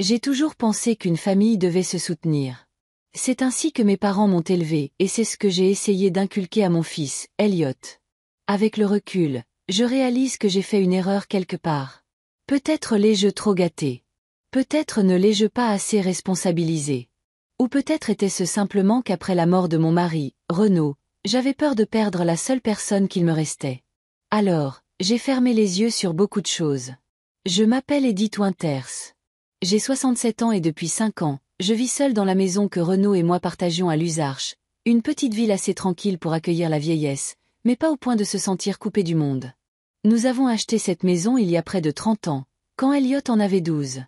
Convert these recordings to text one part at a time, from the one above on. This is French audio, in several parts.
J'ai toujours pensé qu'une famille devait se soutenir. C'est ainsi que mes parents m'ont élevé, et c'est ce que j'ai essayé d'inculquer à mon fils, Elliot. Avec le recul, je réalise que j'ai fait une erreur quelque part. Peut-être l'ai-je trop gâté. Peut-être ne l'ai-je pas assez responsabilisé. Ou peut-être était-ce simplement qu'après la mort de mon mari, Renaud, j'avais peur de perdre la seule personne qu'il me restait. Alors, j'ai fermé les yeux sur beaucoup de choses. Je m'appelle Edith Winters. J'ai 67 ans et depuis 5 ans, je vis seule dans la maison que Renaud et moi partagions à Luzarches, une petite ville assez tranquille pour accueillir la vieillesse, mais pas au point de se sentir coupé du monde. Nous avons acheté cette maison il y a près de 30 ans, quand Elliot en avait 12.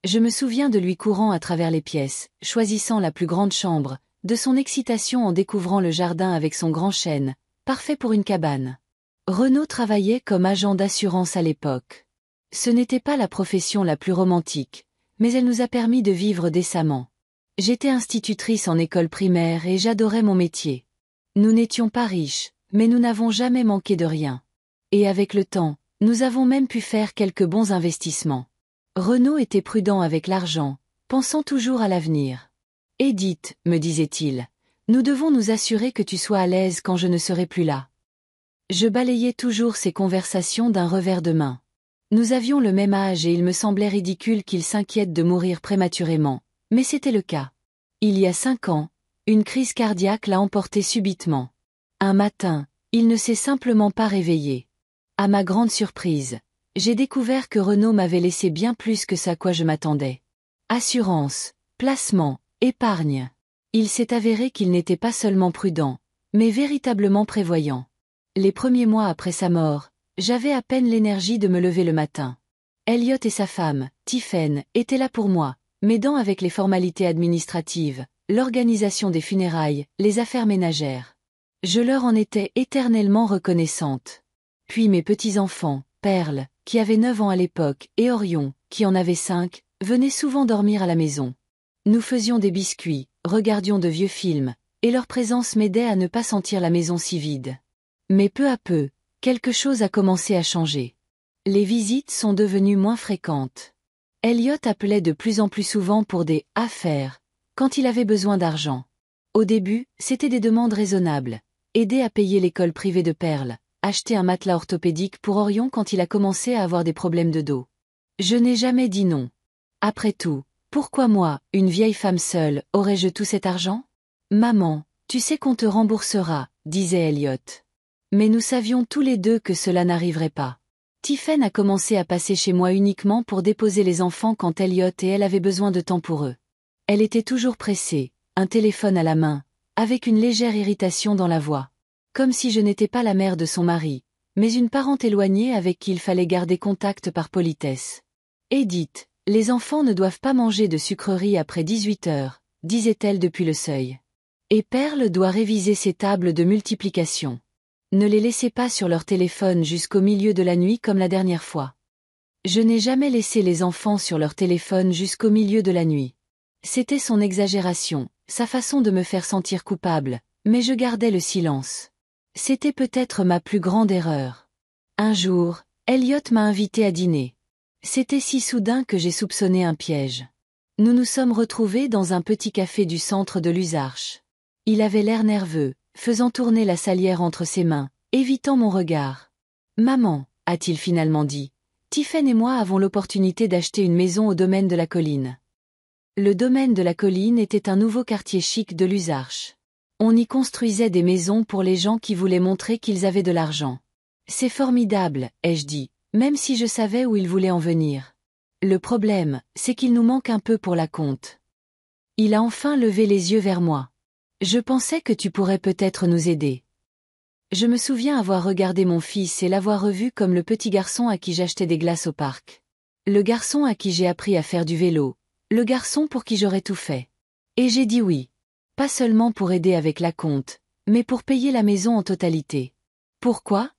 Je me souviens de lui courant à travers les pièces, choisissant la plus grande chambre, de son excitation en découvrant le jardin avec son grand chêne, parfait pour une cabane. Renaud travaillait comme agent d'assurance à l'époque. Ce n'était pas la profession la plus romantique, mais elle nous a permis de vivre décemment. J'étais institutrice en école primaire et j'adorais mon métier. Nous n'étions pas riches, mais nous n'avons jamais manqué de rien. Et avec le temps, nous avons même pu faire quelques bons investissements. Renaud était prudent avec l'argent, pensant toujours à l'avenir. « Edith, me disait-il, nous devons nous assurer que tu sois à l'aise quand je ne serai plus là. » Je balayais toujours ces conversations d'un revers de main. Nous avions le même âge et il me semblait ridicule qu'il s'inquiète de mourir prématurément, mais c'était le cas. Il y a 5 ans, une crise cardiaque l'a emporté subitement. Un matin, il ne s'est simplement pas réveillé. À ma grande surprise, j'ai découvert que Renaud m'avait laissé bien plus que ce à quoi je m'attendais. Assurance, placement, épargne. Il s'est avéré qu'il n'était pas seulement prudent, mais véritablement prévoyant. Les premiers mois après sa mort, j'avais à peine l'énergie de me lever le matin. Elliot et sa femme, Tiphaine, étaient là pour moi, m'aidant avec les formalités administratives, l'organisation des funérailles, les affaires ménagères. Je leur en étais éternellement reconnaissante. Puis mes petits-enfants, Perle, qui avait 9 ans à l'époque, et Orion, qui en avait 5, venaient souvent dormir à la maison. Nous faisions des biscuits, regardions de vieux films, et leur présence m'aidait à ne pas sentir la maison si vide. Mais peu à peu, quelque chose a commencé à changer. Les visites sont devenues moins fréquentes. Elliot appelait de plus en plus souvent pour des « affaires » quand il avait besoin d'argent. Au début, c'était des demandes raisonnables. Aider à payer l'école privée de Perle, acheter un matelas orthopédique pour Orion quand il a commencé à avoir des problèmes de dos. Je n'ai jamais dit non. Après tout, pourquoi moi, une vieille femme seule, aurais-je tout cet argent ? Maman, tu sais qu'on te remboursera, disait Elliot. Mais nous savions tous les deux que cela n'arriverait pas. Tiphaine a commencé à passer chez moi uniquement pour déposer les enfants quand Elliot et elle avaient besoin de temps pour eux. Elle était toujours pressée, un téléphone à la main, avec une légère irritation dans la voix. Comme si je n'étais pas la mère de son mari, mais une parente éloignée avec qui il fallait garder contact par politesse. « Edith, les enfants ne doivent pas manger de sucreries après 18 heures, disait-elle depuis le seuil. Et Perle doit réviser ses tables de multiplication. Ne les laissez pas sur leur téléphone jusqu'au milieu de la nuit comme la dernière fois. » Je n'ai jamais laissé les enfants sur leur téléphone jusqu'au milieu de la nuit. C'était son exagération, sa façon de me faire sentir coupable, mais je gardais le silence. C'était peut-être ma plus grande erreur. Un jour, Elliot m'a invité à dîner. C'était si soudain que j'ai soupçonné un piège. Nous nous sommes retrouvés dans un petit café du centre de Luzarches. Il avait l'air nerveux, faisant tourner la salière entre ses mains, évitant mon regard. « Maman, a-t-il finalement dit, Tiphaine et moi avons l'opportunité d'acheter une maison au domaine de la colline. » Le domaine de la colline était un nouveau quartier chic de Luzarches. On y construisait des maisons pour les gens qui voulaient montrer qu'ils avaient de l'argent. « C'est formidable, ai-je dit, même si je savais où il voulait en venir. Le problème, c'est qu'il nous manque un peu pour la compte. » Il a enfin levé les yeux vers moi. « Je pensais que tu pourrais peut-être nous aider. » Je me souviens avoir regardé mon fils et l'avoir revu comme le petit garçon à qui j'achetais des glaces au parc. Le garçon à qui j'ai appris à faire du vélo. Le garçon pour qui j'aurais tout fait. Et j'ai dit oui. Pas seulement pour aider avec la compte, mais pour payer la maison en totalité. Pourquoi ?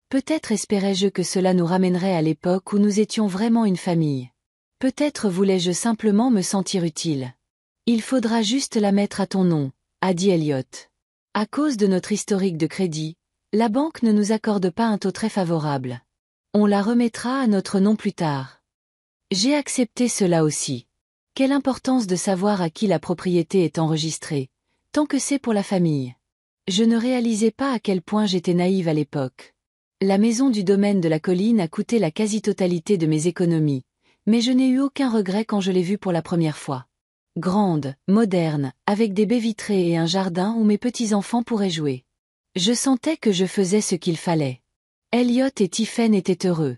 Peut-être espérais-je que cela nous ramènerait à l'époque où nous étions vraiment une famille. Peut-être voulais-je simplement me sentir utile. Il faudra juste la mettre à ton nom, a dit Elliot. À cause de notre historique de crédit, la banque ne nous accorde pas un taux très favorable. On la remettra à notre nom plus tard. J'ai accepté cela aussi. Quelle importance de savoir à qui la propriété est enregistrée, tant que c'est pour la famille. Je ne réalisais pas à quel point j'étais naïve à l'époque. La maison du domaine de la colline a coûté la quasi-totalité de mes économies, mais je n'ai eu aucun regret quand je l'ai vue pour la première fois. Grande, moderne, avec des baies vitrées et un jardin où mes petits-enfants pourraient jouer. Je sentais que je faisais ce qu'il fallait. Elliot et Tiffen étaient heureux.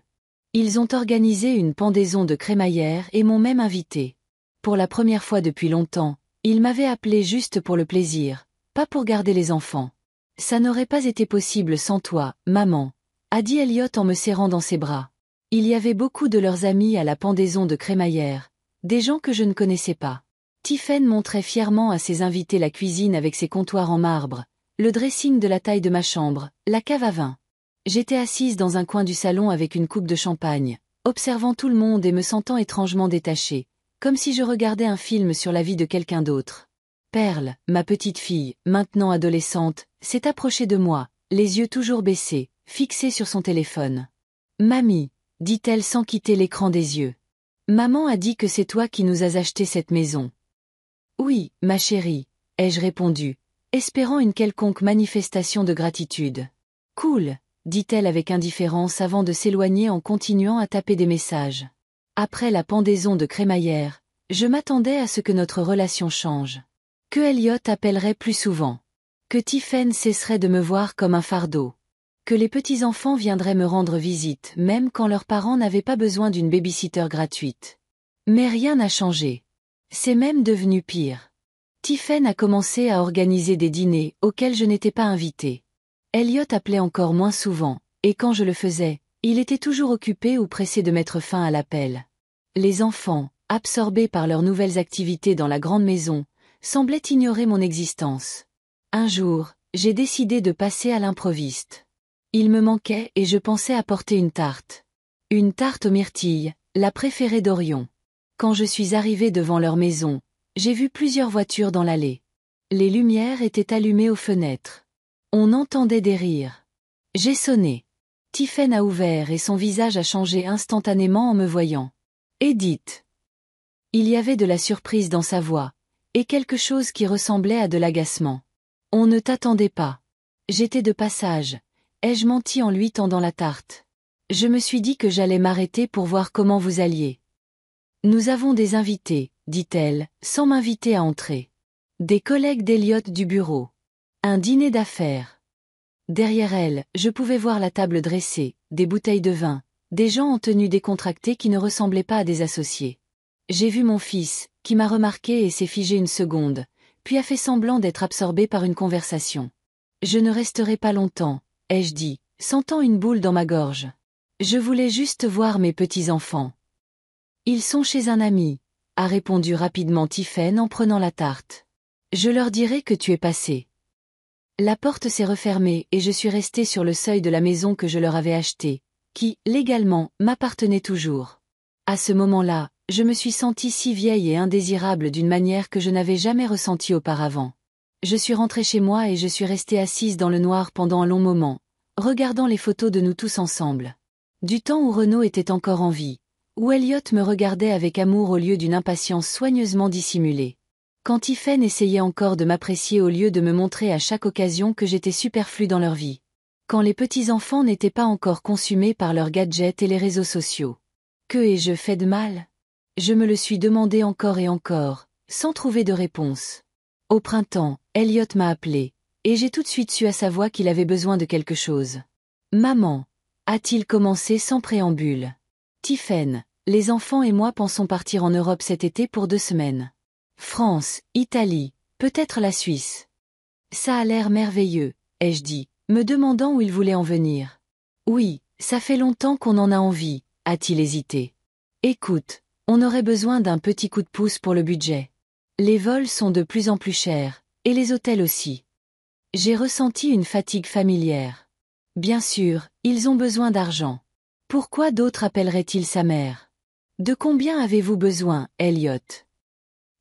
Ils ont organisé une pendaison de crémaillère et m'ont même invité. Pour la première fois depuis longtemps, ils m'avaient appelé juste pour le plaisir, pas pour garder les enfants. Ça n'aurait pas été possible sans toi, maman, a dit Elliot en me serrant dans ses bras. Il y avait beaucoup de leurs amis à la pendaison de crémaillère, des gens que je ne connaissais pas. Tiffen montrait fièrement à ses invités la cuisine avec ses comptoirs en marbre, le dressing de la taille de ma chambre, la cave à vin. J'étais assise dans un coin du salon avec une coupe de champagne, observant tout le monde et me sentant étrangement détachée, comme si je regardais un film sur la vie de quelqu'un d'autre. Perle, ma petite fille, maintenant adolescente, s'est approchée de moi, les yeux toujours baissés, fixés sur son téléphone. « Mamie », dit-elle sans quitter l'écran des yeux. « Maman a dit que c'est toi qui nous as acheté cette maison. » « Oui, ma chérie, ai-je répondu, espérant une quelconque manifestation de gratitude. « Cool, » dit-elle avec indifférence avant de s'éloigner en continuant à taper des messages. Après la pendaison de crémaillère, je m'attendais à ce que notre relation change. Que Elliot appellerait plus souvent. Que Tiffen cesserait de me voir comme un fardeau. Que les petits-enfants viendraient me rendre visite même quand leurs parents n'avaient pas besoin d'une babysitter gratuite. Mais rien n'a changé. C'est même devenu pire. Tiffen a commencé à organiser des dîners auxquels je n'étais pas invitée. Elliot appelait encore moins souvent, et quand je le faisais, il était toujours occupé ou pressé de mettre fin à l'appel. Les enfants, absorbés par leurs nouvelles activités dans la grande maison, semblaient ignorer mon existence. Un jour, j'ai décidé de passer à l'improviste. Il me manquait et je pensais apporter une tarte. Une tarte aux myrtilles, la préférée d'Orion. Quand je suis arrivée devant leur maison, j'ai vu plusieurs voitures dans l'allée. Les lumières étaient allumées aux fenêtres. On entendait des rires. J'ai sonné. Tiffen a ouvert et son visage a changé instantanément en me voyant. « Edith !» Il y avait de la surprise dans sa voix, et quelque chose qui ressemblait à de l'agacement. « On ne t'attendait pas. J'étais de passage. » Ai-je menti en lui tendant la tarte? Je me suis dit que j'allais m'arrêter pour voir comment vous alliez. « Nous avons des invités, » dit-elle, sans m'inviter à entrer. Des collègues d'Elliot du bureau. Un dîner d'affaires. Derrière elle, je pouvais voir la table dressée, des bouteilles de vin, des gens en tenue décontractée qui ne ressemblaient pas à des associés. J'ai vu mon fils, qui m'a remarqué et s'est figé une seconde, puis a fait semblant d'être absorbé par une conversation. « Je ne resterai pas longtemps, » ai-je dit, sentant une boule dans ma gorge. Je voulais juste voir mes petits-enfants. Ils sont chez un ami, a répondu rapidement Tiffen en prenant la tarte. Je leur dirai que tu es passé. La porte s'est refermée et je suis restée sur le seuil de la maison que je leur avais achetée, qui, légalement, m'appartenait toujours. À ce moment-là, je me suis sentie si vieille et indésirable d'une manière que je n'avais jamais ressentie auparavant. Je suis rentrée chez moi et je suis restée assise dans le noir pendant un long moment, regardant les photos de nous tous ensemble. Du temps où Renaud était encore en vie, où Elliot me regardait avec amour au lieu d'une impatience soigneusement dissimulée. Quand Tiffen essayait encore de m'apprécier au lieu de me montrer à chaque occasion que j'étais superflue dans leur vie. Quand les petits-enfants n'étaient pas encore consumés par leurs gadgets et les réseaux sociaux. Que ai-je fait de mal? Je me le suis demandé encore et encore, sans trouver de réponse. Au printemps, Elliot m'a appelé, et j'ai tout de suite su à sa voix qu'il avait besoin de quelque chose. « Maman » a-t-il commencé sans préambule. « Tiffen, les enfants et moi pensons partir en Europe cet été pour 2 semaines. France, Italie, peut-être la Suisse. » Ça a l'air merveilleux, ai-je dit, me demandant où il voulait en venir. « Oui, ça fait longtemps qu'on en a envie, » a-t-il hésité. « Écoute, on aurait besoin d'un petit coup de pouce pour le budget. Les vols sont de plus en plus chers, et les hôtels aussi. » J'ai ressenti une fatigue familière. Bien sûr, ils ont besoin d'argent. Pourquoi d'autres appelleraient-ils sa mère? De combien avez-vous besoin, Elliot?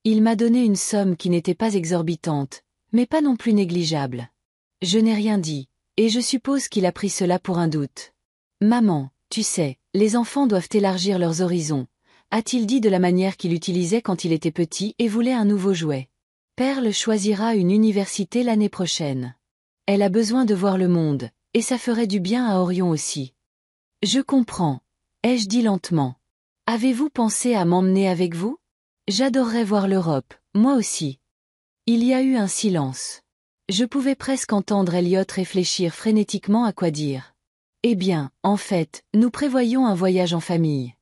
Il m'a donné une somme qui n'était pas exorbitante, mais pas non plus négligeable. Je n'ai rien dit, et je suppose qu'il a pris cela pour un doute. Maman, tu sais, les enfants doivent élargir leurs horizons, a-t-il dit de la manière qu'il utilisait quand il était petit et voulait un nouveau jouet. Pearl choisira une université l'année prochaine. Elle a besoin de voir le monde, et ça ferait du bien à Orion aussi. Je comprends, ai-je dit lentement. Avez-vous pensé à m'emmener avec vous? J'adorerais voir l'Europe, moi aussi. Il y a eu un silence. Je pouvais presque entendre Elliot réfléchir frénétiquement à quoi dire. Eh bien, en fait, nous prévoyons un voyage en famille.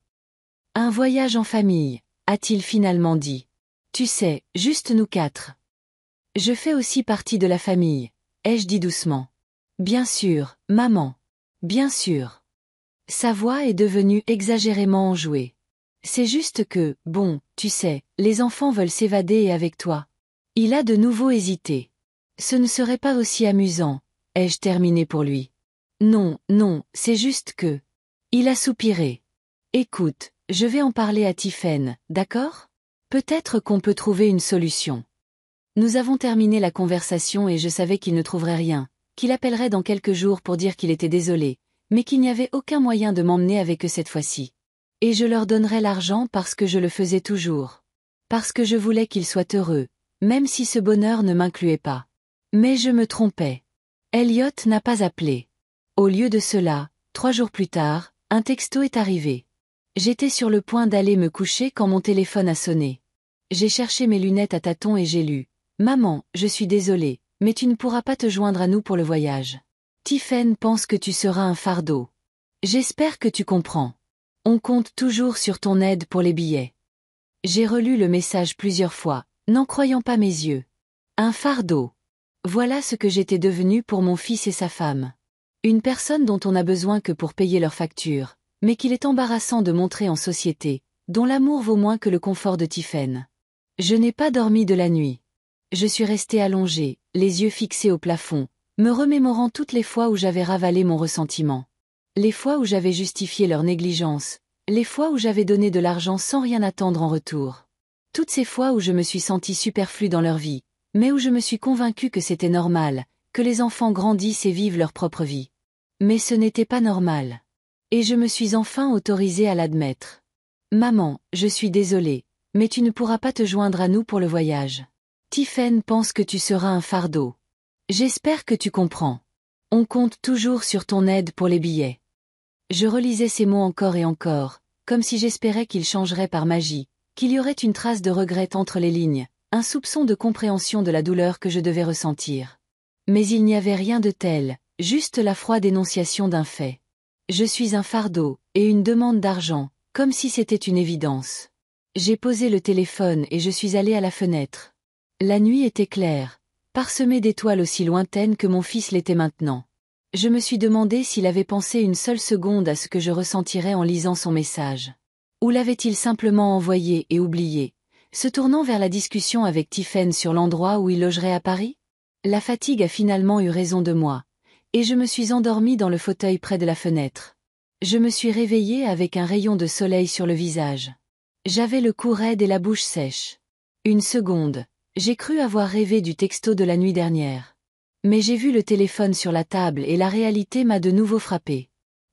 Un voyage en famille, a-t-il finalement dit. Tu sais, juste nous quatre. Je fais aussi partie de la famille, ai-je dit doucement. Bien sûr, maman. Bien sûr. Sa voix est devenue exagérément enjouée. C'est juste que, bon, tu sais, les enfants veulent s'évader et avec toi. Il a de nouveau hésité. Ce ne serait pas aussi amusant, ai-je terminé pour lui. Non, non, c'est juste que... Il a soupiré. Écoute, je vais en parler à Tiphaine, d'accord? Peut-être qu'on peut trouver une solution. Nous avons terminé la conversation et je savais qu'il ne trouverait rien, qu'il appellerait dans quelques jours pour dire qu'il était désolé, mais qu'il n'y avait aucun moyen de m'emmener avec eux cette fois-ci. Et je leur donnerais l'argent parce que je le faisais toujours. Parce que je voulais qu'ils soient heureux, même si ce bonheur ne m'incluait pas. Mais je me trompais. Elliot n'a pas appelé. Au lieu de cela, 3 jours plus tard, un texto est arrivé. J'étais sur le point d'aller me coucher quand mon téléphone a sonné. J'ai cherché mes lunettes à tâtons et j'ai lu. Maman, je suis désolée, mais tu ne pourras pas te joindre à nous pour le voyage. Tiphaine pense que tu seras un fardeau. J'espère que tu comprends. On compte toujours sur ton aide pour les billets. J'ai relu le message plusieurs fois, n'en croyant pas mes yeux. Un fardeau. Voilà ce que j'étais devenue pour mon fils et sa femme. Une personne dont on n'a besoin que pour payer leurs factures, mais qu'il est embarrassant de montrer en société, dont l'amour vaut moins que le confort de Tiphaine. Je n'ai pas dormi de la nuit. Je suis restée allongée, les yeux fixés au plafond, me remémorant toutes les fois où j'avais ravalé mon ressentiment. Les fois où j'avais justifié leur négligence, les fois où j'avais donné de l'argent sans rien attendre en retour. Toutes ces fois où je me suis sentie superflue dans leur vie, mais où je me suis convaincue que c'était normal, que les enfants grandissent et vivent leur propre vie. Mais ce n'était pas normal. Et je me suis enfin autorisée à l'admettre. Maman, je suis désolée, mais tu ne pourras pas te joindre à nous pour le voyage. Tiphaine pense que tu seras un fardeau. J'espère que tu comprends. On compte toujours sur ton aide pour les billets. Je relisais ces mots encore et encore, comme si j'espérais qu'ils changeraient par magie, qu'il y aurait une trace de regret entre les lignes, un soupçon de compréhension de la douleur que je devais ressentir. Mais il n'y avait rien de tel, juste la froide énonciation d'un fait. Je suis un fardeau, et une demande d'argent, comme si c'était une évidence. J'ai posé le téléphone et je suis allée à la fenêtre. La nuit était claire, parsemée d'étoiles aussi lointaines que mon fils l'était maintenant. Je me suis demandé s'il avait pensé une seule seconde à ce que je ressentirais en lisant son message. Ou l'avait-il simplement envoyé et oublié, se tournant vers la discussion avec Tiphaine sur l'endroit où il logerait à Paris? La fatigue a finalement eu raison de moi, et je me suis endormie dans le fauteuil près de la fenêtre. Je me suis réveillée avec un rayon de soleil sur le visage. J'avais le cou raide et la bouche sèche. Une seconde, j'ai cru avoir rêvé du texto de la nuit dernière. Mais j'ai vu le téléphone sur la table et la réalité m'a de nouveau frappée.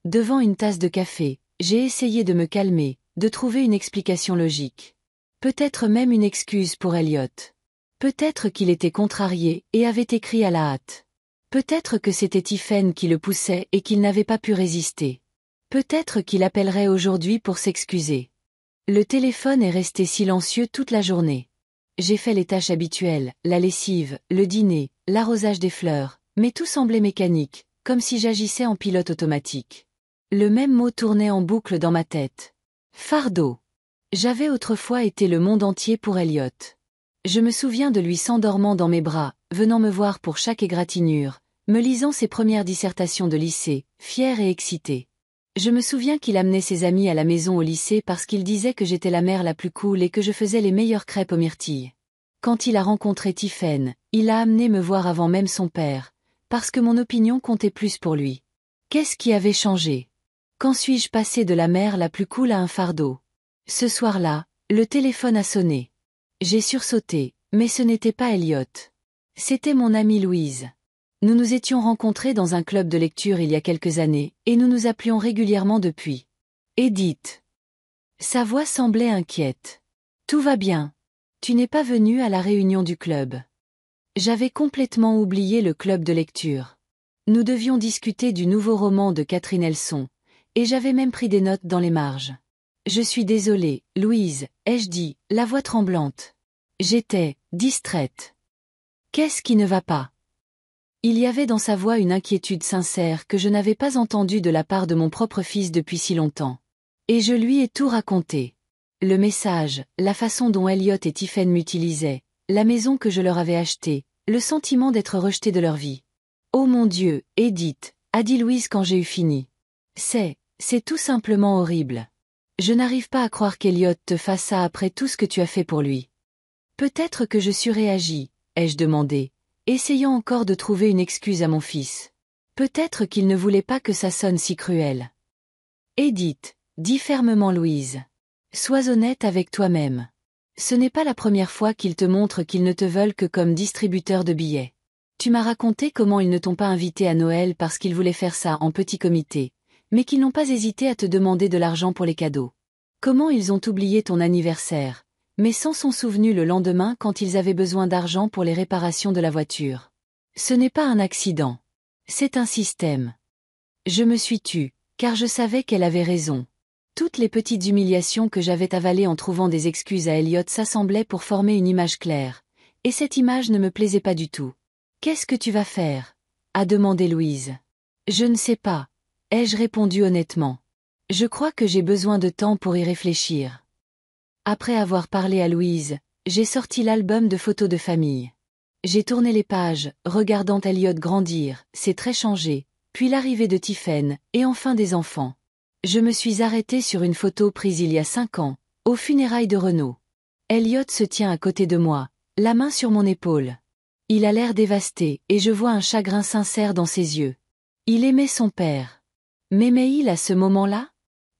Devant une tasse de café, j'ai essayé de me calmer, de trouver une explication logique. Peut-être même une excuse pour Elliot. Peut-être qu'il était contrarié et avait écrit à la hâte. Peut-être que c'était Tiphaine qui le poussait et qu'il n'avait pas pu résister. Peut-être qu'il appellerait aujourd'hui pour s'excuser. Le téléphone est resté silencieux toute la journée. J'ai fait les tâches habituelles, la lessive, le dîner, l'arrosage des fleurs, mais tout semblait mécanique, comme si j'agissais en pilote automatique. Le même mot tournait en boucle dans ma tête. Fardeau. J'avais autrefois été le monde entier pour Elliot. Je me souviens de lui s'endormant dans mes bras, venant me voir pour chaque égratignure, me lisant ses premières dissertations de lycée, fier et excité. Je me souviens qu'il amenait ses amis à la maison au lycée parce qu'il disait que j'étais la mère la plus cool et que je faisais les meilleures crêpes aux myrtilles. Quand il a rencontré Tiphaine, il l'a amené me voir avant même son père, parce que mon opinion comptait plus pour lui. Qu'est-ce qui avait changé? Quand suis-je passé de la mère la plus cool à un fardeau? Ce soir-là, le téléphone a sonné. J'ai sursauté, mais ce n'était pas Elliot. C'était mon amie Louise. Nous nous étions rencontrés dans un club de lecture il y a quelques années, et nous nous appelions régulièrement depuis. Edith. Sa voix semblait inquiète. Tout va bien. Tu n'es pas venu à la réunion du club. J'avais complètement oublié le club de lecture. Nous devions discuter du nouveau roman de Catherine Elson, et j'avais même pris des notes dans les marges. Je suis désolée, Louise, ai-je dit, la voix tremblante. J'étais distraite. Qu'est-ce qui ne va pas? Il y avait dans sa voix une inquiétude sincère que je n'avais pas entendue de la part de mon propre fils depuis si longtemps. Et je lui ai tout raconté. Le message, la façon dont Elliot et Tiphaine m'utilisaient, la maison que je leur avais achetée, le sentiment d'être rejeté de leur vie. Oh mon Dieu, Edith, a dit Louise quand j'ai eu fini. C'est tout simplement horrible. Je n'arrive pas à croire qu'Elliot te fasse ça après tout ce que tu as fait pour lui. Peut-être que je surréagis, ai-je demandé, essayant encore de trouver une excuse à mon fils. Peut-être qu'il ne voulait pas que ça sonne si cruel. Edith, dit fermement Louise. Sois honnête avec toi-même. Ce n'est pas la première fois qu'ils te montrent qu'ils ne te veulent que comme distributeur de billets. Tu m'as raconté comment ils ne t'ont pas invité à Noël parce qu'ils voulaient faire ça en petit comité, mais qu'ils n'ont pas hésité à te demander de l'argent pour les cadeaux. Comment ils ont oublié ton anniversaire, mais s'en sont souvenus le lendemain quand ils avaient besoin d'argent pour les réparations de la voiture. Ce n'est pas un accident. C'est un système. Je me suis tue, car je savais qu'elle avait raison. Toutes les petites humiliations que j'avais avalées en trouvant des excuses à Elliot s'assemblaient pour former une image claire, et cette image ne me plaisait pas du tout. « Qu'est-ce que tu vas faire ?» a demandé Louise. « Je ne sais pas, » ai-je répondu honnêtement. « Je crois que j'ai besoin de temps pour y réfléchir. » Après avoir parlé à Louise, j'ai sorti l'album de photos de famille. J'ai tourné les pages, regardant Elliot grandir, ses traits changer, puis l'arrivée de Tiphaine, et enfin des enfants. Je me suis arrêtée sur une photo prise il y a 5 ans, aux funérailles de Renaud. Elliot se tient à côté de moi, la main sur mon épaule. Il a l'air dévasté, et je vois un chagrin sincère dans ses yeux. Il aimait son père. M'aimait-il à ce moment-là?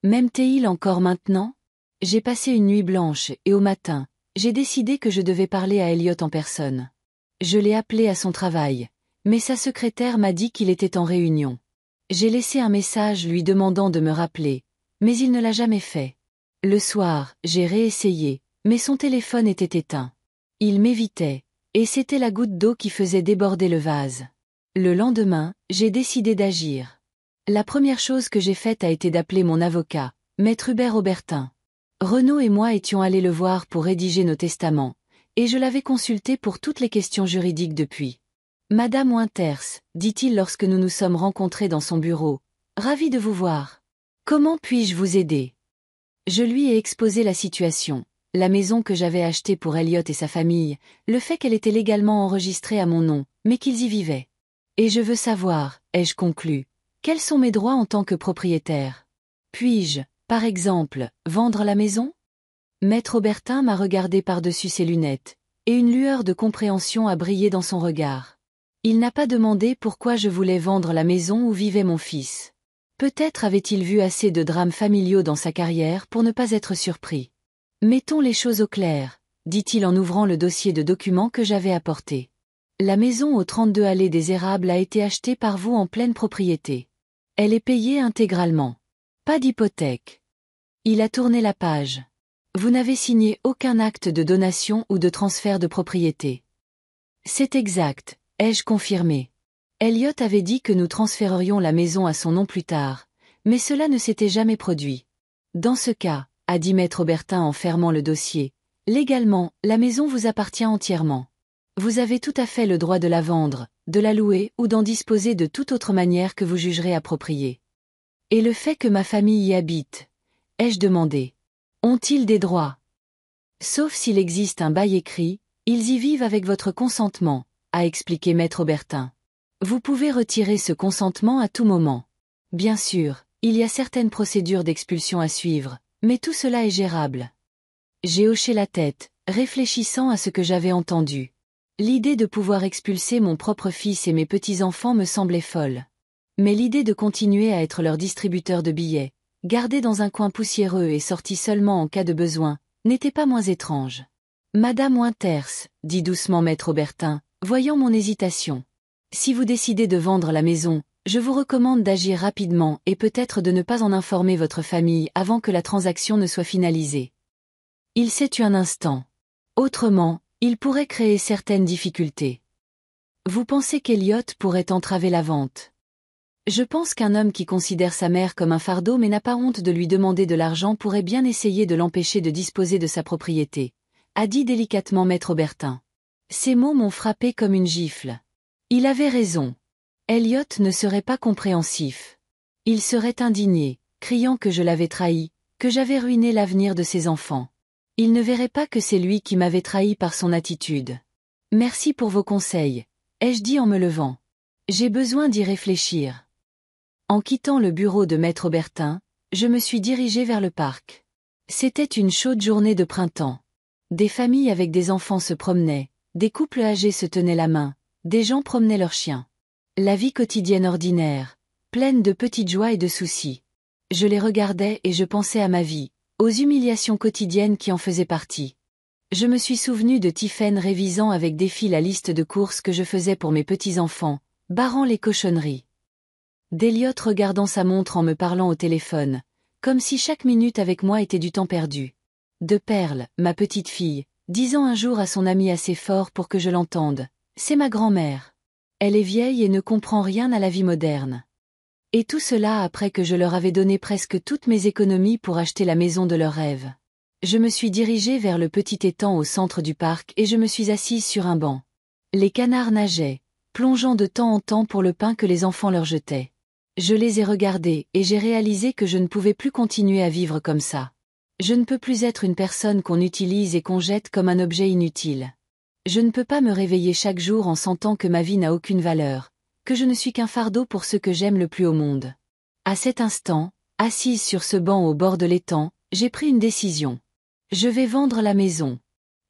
M'aime-t-il encore maintenant? J'ai passé une nuit blanche, et au matin, j'ai décidé que je devais parler à Elliot en personne. Je l'ai appelé à son travail, mais sa secrétaire m'a dit qu'il était en réunion. J'ai laissé un message lui demandant de me rappeler, mais il ne l'a jamais fait. Le soir, j'ai réessayé, mais son téléphone était éteint. Il m'évitait, et c'était la goutte d'eau qui faisait déborder le vase. Le lendemain, j'ai décidé d'agir. La première chose que j'ai faite a été d'appeler mon avocat, Maître Hubert Aubertin. Renaud et moi étions allés le voir pour rédiger nos testaments, et je l'avais consulté pour toutes les questions juridiques depuis. Madame Winters, dit-il lorsque nous nous sommes rencontrés dans son bureau, ravi de vous voir. Comment puis-je vous aider? Je lui ai exposé la situation, la maison que j'avais achetée pour Elliot et sa famille, le fait qu'elle était légalement enregistrée à mon nom, mais qu'ils y vivaient. Et je veux savoir, ai-je conclu, quels sont mes droits en tant que propriétaire? Puis-je, par exemple, vendre la maison? Maître Aubertin m'a regardé par-dessus ses lunettes, et une lueur de compréhension a brillé dans son regard. Il n'a pas demandé pourquoi je voulais vendre la maison où vivait mon fils. Peut-être avait-il vu assez de drames familiaux dans sa carrière pour ne pas être surpris. Mettons les choses au clair, dit-il en ouvrant le dossier de documents que j'avais apporté. La maison au 32 allée des Érables a été achetée par vous en pleine propriété. Elle est payée intégralement. Pas d'hypothèque. Il a tourné la page. Vous n'avez signé aucun acte de donation ou de transfert de propriété. C'est exact. Ai-je confirmé? Elliot avait dit que nous transférerions la maison à son nom plus tard, mais cela ne s'était jamais produit. Dans ce cas, a dit Maître Aubertin en fermant le dossier, légalement, la maison vous appartient entièrement. Vous avez tout à fait le droit de la vendre, de la louer ou d'en disposer de toute autre manière que vous jugerez appropriée. Et le fait que ma famille y habite, ai-je demandé, ont-ils des droits? Sauf s'il existe un bail écrit, ils y vivent avec votre consentement, a expliqué Maître Aubertin. Vous pouvez retirer ce consentement à tout moment. Bien sûr, il y a certaines procédures d'expulsion à suivre, mais tout cela est gérable. J'ai hoché la tête, réfléchissant à ce que j'avais entendu. L'idée de pouvoir expulser mon propre fils et mes petits-enfants me semblait folle. Mais l'idée de continuer à être leur distributeur de billets, gardé dans un coin poussiéreux et sorti seulement en cas de besoin, n'était pas moins étrange. Madame Winters, dit doucement Maître Aubertin, voyant mon hésitation. Si vous décidez de vendre la maison, je vous recommande d'agir rapidement et peut-être de ne pas en informer votre famille avant que la transaction ne soit finalisée. Il s'est tu un instant. Autrement, il pourrait créer certaines difficultés. Vous pensez qu'Elliot pourrait entraver la vente? Je pense qu'un homme qui considère sa mère comme un fardeau mais n'a pas honte de lui demander de l'argent pourrait bien essayer de l'empêcher de disposer de sa propriété, a dit délicatement maître Aubertin. Ces mots m'ont frappé comme une gifle. Il avait raison. Elliot ne serait pas compréhensif. Il serait indigné, criant que je l'avais trahi, que j'avais ruiné l'avenir de ses enfants. Il ne verrait pas que c'est lui qui m'avait trahi par son attitude. Merci pour vos conseils, ai-je dit en me levant. J'ai besoin d'y réfléchir. En quittant le bureau de maître Aubertin, je me suis dirigé vers le parc. C'était une chaude journée de printemps. Des familles avec des enfants se promenaient, des couples âgés se tenaient la main, des gens promenaient leurs chiens. La vie quotidienne ordinaire, pleine de petites joies et de soucis. Je les regardais et je pensais à ma vie, aux humiliations quotidiennes qui en faisaient partie. Je me suis souvenu de Tiphaine révisant avec défi la liste de courses que je faisais pour mes petits-enfants, barrant les cochonneries. D'Elliot regardant sa montre en me parlant au téléphone, comme si chaque minute avec moi était du temps perdu. De Perle, ma petite fille, disant un jour à son amie assez fort pour que je l'entende, « C'est ma grand-mère. Elle est vieille et ne comprend rien à la vie moderne. » Et tout cela après que je leur avais donné presque toutes mes économies pour acheter la maison de leurs rêves. Je me suis dirigée vers le petit étang au centre du parc et je me suis assise sur un banc. Les canards nageaient, plongeant de temps en temps pour le pain que les enfants leur jetaient. Je les ai regardés et j'ai réalisé que je ne pouvais plus continuer à vivre comme ça. Je ne peux plus être une personne qu'on utilise et qu'on jette comme un objet inutile. Je ne peux pas me réveiller chaque jour en sentant que ma vie n'a aucune valeur, que je ne suis qu'un fardeau pour ceux que j'aime le plus au monde. À cet instant, assise sur ce banc au bord de l'étang, j'ai pris une décision. Je vais vendre la maison.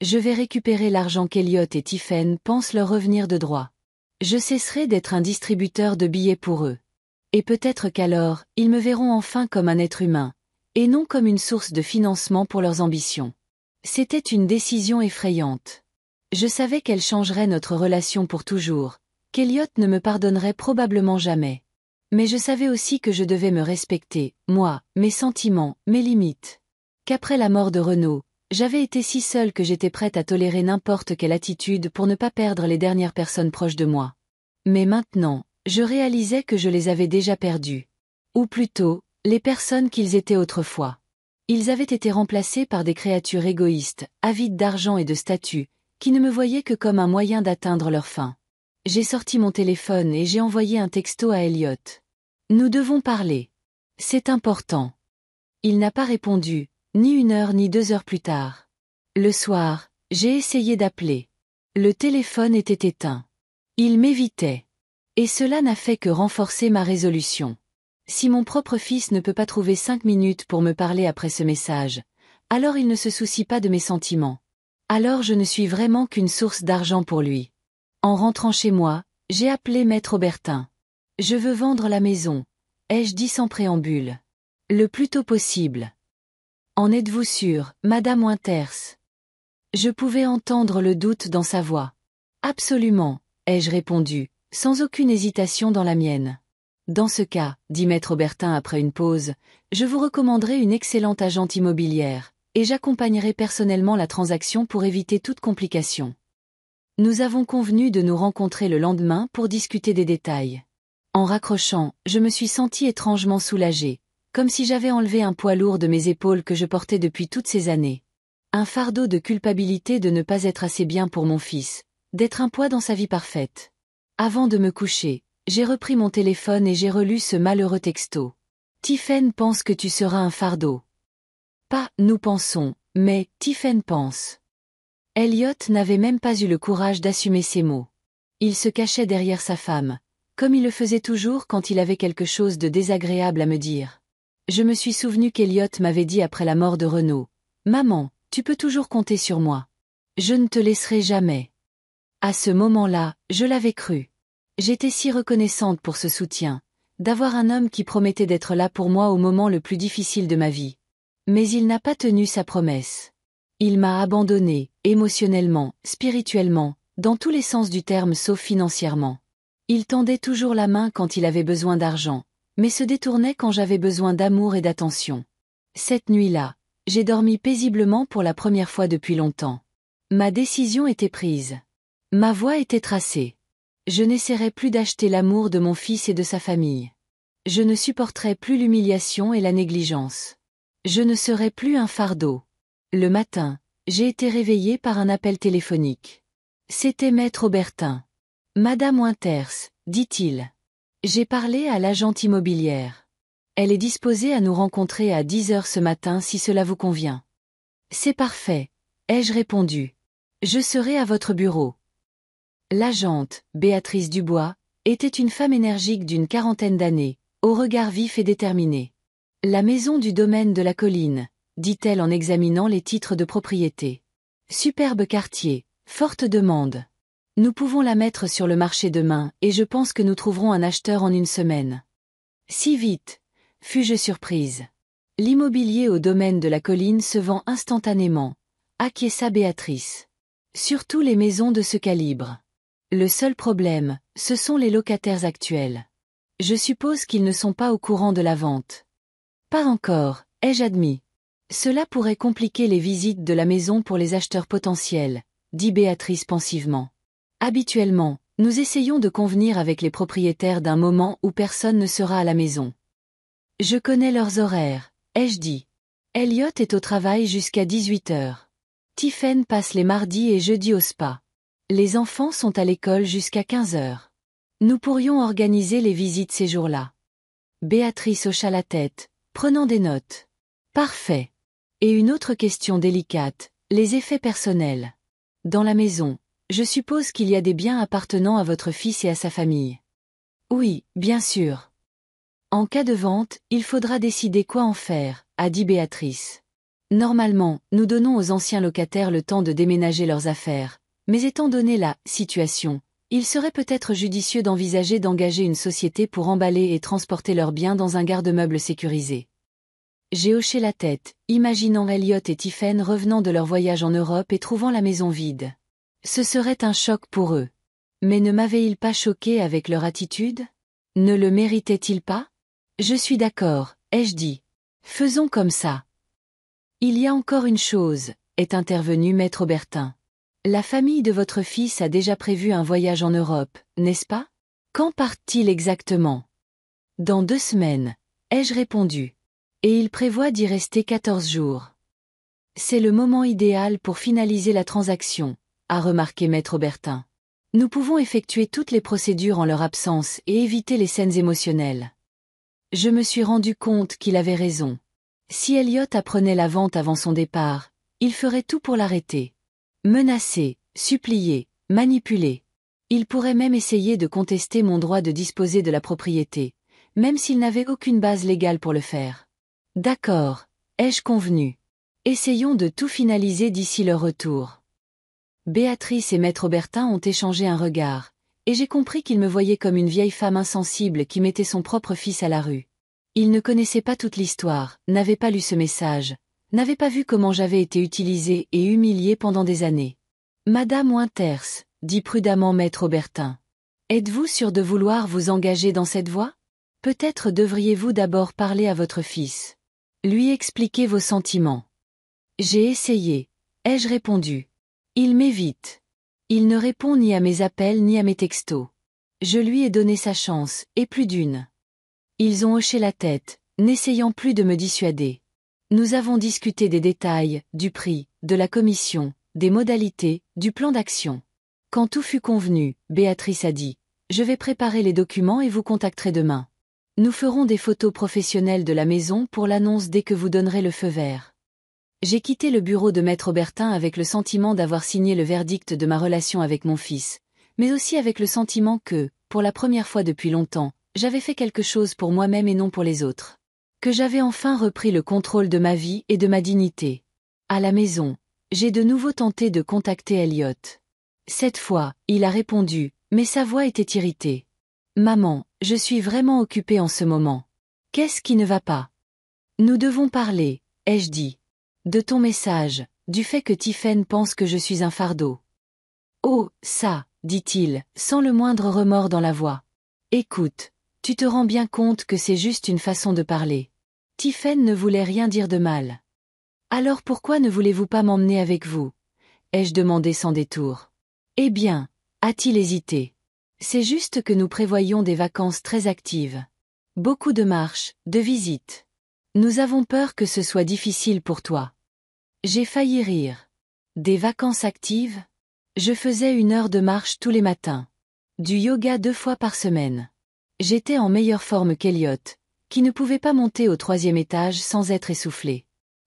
Je vais récupérer l'argent qu'Elliot et Tiphaine pensent leur revenir de droit. Je cesserai d'être un distributeur de billets pour eux. Et peut-être qu'alors, ils me verront enfin comme un être humain, et non comme une source de financement pour leurs ambitions. C'était une décision effrayante. Je savais qu'elle changerait notre relation pour toujours, qu'Elliot ne me pardonnerait probablement jamais. Mais je savais aussi que je devais me respecter, moi, mes sentiments, mes limites. Qu'après la mort de Renaud, j'avais été si seule que j'étais prête à tolérer n'importe quelle attitude pour ne pas perdre les dernières personnes proches de moi. Mais maintenant, je réalisais que je les avais déjà perdus. Ou plutôt, les personnes qu'ils étaient autrefois. Ils avaient été remplacés par des créatures égoïstes, avides d'argent et de statut, qui ne me voyaient que comme un moyen d'atteindre leur fin. J'ai sorti mon téléphone et j'ai envoyé un texto à Elliot. Nous devons parler. C'est important. Il n'a pas répondu, ni 1 heure ni 2 heures plus tard. Le soir, j'ai essayé d'appeler. Le téléphone était éteint. Il m'évitait. Et cela n'a fait que renforcer ma résolution. Si mon propre fils ne peut pas trouver 5 minutes pour me parler après ce message, alors il ne se soucie pas de mes sentiments. Alors je ne suis vraiment qu'une source d'argent pour lui. En rentrant chez moi, j'ai appelé maître Aubertin. Je veux vendre la maison, ai-je dit sans préambule. Le plus tôt possible. En êtes-vous sûre, madame Winters? Je pouvais entendre le doute dans sa voix. Absolument, ai-je répondu, sans aucune hésitation dans la mienne. Dans ce cas, dit maître Aubertin après une pause, je vous recommanderai une excellente agente immobilière, et j'accompagnerai personnellement la transaction pour éviter toute complication. Nous avons convenu de nous rencontrer le lendemain pour discuter des détails. En raccrochant, je me suis sentie étrangement soulagée, comme si j'avais enlevé un poids lourd de mes épaules que je portais depuis toutes ces années. Un fardeau de culpabilité de ne pas être assez bien pour mon fils, d'être un poids dans sa vie parfaite. Avant de me coucher, j'ai repris mon téléphone et j'ai relu ce malheureux texto. Tiphaine pense que tu seras un fardeau. Pas « nous pensons », mais « Tiphaine pense ». Elliot n'avait même pas eu le courage d'assumer ces mots. Il se cachait derrière sa femme, comme il le faisait toujours quand il avait quelque chose de désagréable à me dire. Je me suis souvenu qu'Elliot m'avait dit après la mort de Renaud, « Maman, tu peux toujours compter sur moi. Je ne te laisserai jamais. » À ce moment-là, je l'avais cru. J'étais si reconnaissante pour ce soutien, d'avoir un homme qui promettait d'être là pour moi au moment le plus difficile de ma vie. Mais il n'a pas tenu sa promesse. Il m'a abandonnée, émotionnellement, spirituellement, dans tous les sens du terme sauf financièrement. Il tendait toujours la main quand il avait besoin d'argent, mais se détournait quand j'avais besoin d'amour et d'attention. Cette nuit-là, j'ai dormi paisiblement pour la première fois depuis longtemps. Ma décision était prise. Ma voie était tracée. Je n'essaierai plus d'acheter l'amour de mon fils et de sa famille. Je ne supporterai plus l'humiliation et la négligence. Je ne serai plus un fardeau. Le matin, j'ai été réveillée par un appel téléphonique. C'était Maître Aubertin. Madame Winters, dit-il. J'ai parlé à l'agente immobilière. Elle est disposée à nous rencontrer à 10 heures ce matin si cela vous convient. C'est parfait, ai-je répondu. Je serai à votre bureau. L'agente, Béatrice Dubois, était une femme énergique d'une quarantaine d'années, au regard vif et déterminé. La maison du domaine de la colline, dit-elle en examinant les titres de propriété. Superbe quartier, forte demande. Nous pouvons la mettre sur le marché demain et je pense que nous trouverons un acheteur en une semaine. Si vite, fus-je surprise. L'immobilier au domaine de la colline se vend instantanément, acquiesça Béatrice. Surtout les maisons de ce calibre. Le seul problème, ce sont les locataires actuels. Je suppose qu'ils ne sont pas au courant de la vente. Pas encore, ai-je admis. Cela pourrait compliquer les visites de la maison pour les acheteurs potentiels, dit Béatrice pensivement. Habituellement, nous essayons de convenir avec les propriétaires d'un moment où personne ne sera à la maison. Je connais leurs horaires, ai-je dit. Elliot est au travail jusqu'à 18 heures. Tiffen passe les mardis et jeudis au spa. Les enfants sont à l'école jusqu'à 15 heures. Nous pourrions organiser les visites ces jours-là. Béatrice hocha la tête, prenant des notes. Parfait. Et une autre question délicate, les effets personnels. Dans la maison, je suppose qu'il y a des biens appartenant à votre fils et à sa famille. Oui, bien sûr. En cas de vente, il faudra décider quoi en faire, a dit Béatrice. Normalement, nous donnons aux anciens locataires le temps de déménager leurs affaires, mais étant donné la situation, il serait peut-être judicieux d'envisager d'engager une société pour emballer et transporter leurs biens dans un garde-meubles sécurisé. J'ai hoché la tête, imaginant Elliot et Tiffen revenant de leur voyage en Europe et trouvant la maison vide. Ce serait un choc pour eux. Mais ne m'avaient-ils pas choqué avec leur attitude? Ne le méritaient-ils pas? Je suis d'accord, ai-je dit. Faisons comme ça. Il y a encore une chose, est intervenu Maître Aubertin. La famille de votre fils a déjà prévu un voyage en Europe, n'est-ce pas? Quand partent-ils exactement? Dans 2 semaines, ai-je répondu. Et il prévoit d'y rester 14 jours. C'est le moment idéal pour finaliser la transaction, a remarqué Maître Aubertin. Nous pouvons effectuer toutes les procédures en leur absence et éviter les scènes émotionnelles. Je me suis rendu compte qu'il avait raison. Si Elliot apprenait la vente avant son départ, il ferait tout pour l'arrêter. Menacer, supplier, manipuler. Il pourrait même essayer de contester mon droit de disposer de la propriété, même s'il n'avait aucune base légale pour le faire. D'accord, ai-je convenu. Essayons de tout finaliser d'ici leur retour. Béatrice et Maître Aubertin ont échangé un regard, et j'ai compris qu'ils me voyaient comme une vieille femme insensible qui mettait son propre fils à la rue. Ils ne connaissaient pas toute l'histoire, n'avaient pas lu ce message, n'avaient pas vu comment j'avais été utilisée et humiliée pendant des années. Madame Winters, dit prudemment Maître Aubertin. Êtes-vous sûre de vouloir vous engager dans cette voie? Peut-être devriez-vous d'abord parler à votre fils. Lui expliquer vos sentiments. J'ai essayé, ai-je répondu. Il m'évite. Il ne répond ni à mes appels ni à mes textos. Je lui ai donné sa chance, et plus d'une. Ils ont hoché la tête, n'essayant plus de me dissuader. Nous avons discuté des détails, du prix, de la commission, des modalités, du plan d'action. Quand tout fut convenu, Béatrice a dit, « Je vais préparer les documents et vous contacterai demain. Nous ferons des photos professionnelles de la maison pour l'annonce dès que vous donnerez le feu vert. » J'ai quitté le bureau de Maître Aubertin avec le sentiment d'avoir signé le verdict de ma relation avec mon fils, mais aussi avec le sentiment que, pour la première fois depuis longtemps, j'avais fait quelque chose pour moi-même et non pour les autres. Que j'avais enfin repris le contrôle de ma vie et de ma dignité. À la maison, j'ai de nouveau tenté de contacter Elliot. Cette fois, il a répondu, mais sa voix était irritée. « Maman, je suis vraiment occupée en ce moment. Qu'est-ce qui ne va pas? Nous devons parler, ai-je dit. De ton message, du fait que Tiffen pense que je suis un fardeau. Oh, ça, dit-il, sans le moindre remords dans la voix. Écoute, tu te rends bien compte que c'est juste une façon de parler. Tiphaine ne voulait rien dire de mal. Alors pourquoi ne voulez-vous pas m'emmener avec vous? Ai-je demandé sans détour. Eh bien, a-t-il hésité. C'est juste que nous prévoyons des vacances très actives. Beaucoup de marches, de visites. Nous avons peur que ce soit difficile pour toi. J'ai failli rire. Des vacances actives? Je faisais 1 heure de marche tous les matins. Du yoga 2 fois par semaine. J'étais en meilleure forme qu'Elliot, qui ne pouvait pas monter au 3e étage sans être essoufflé.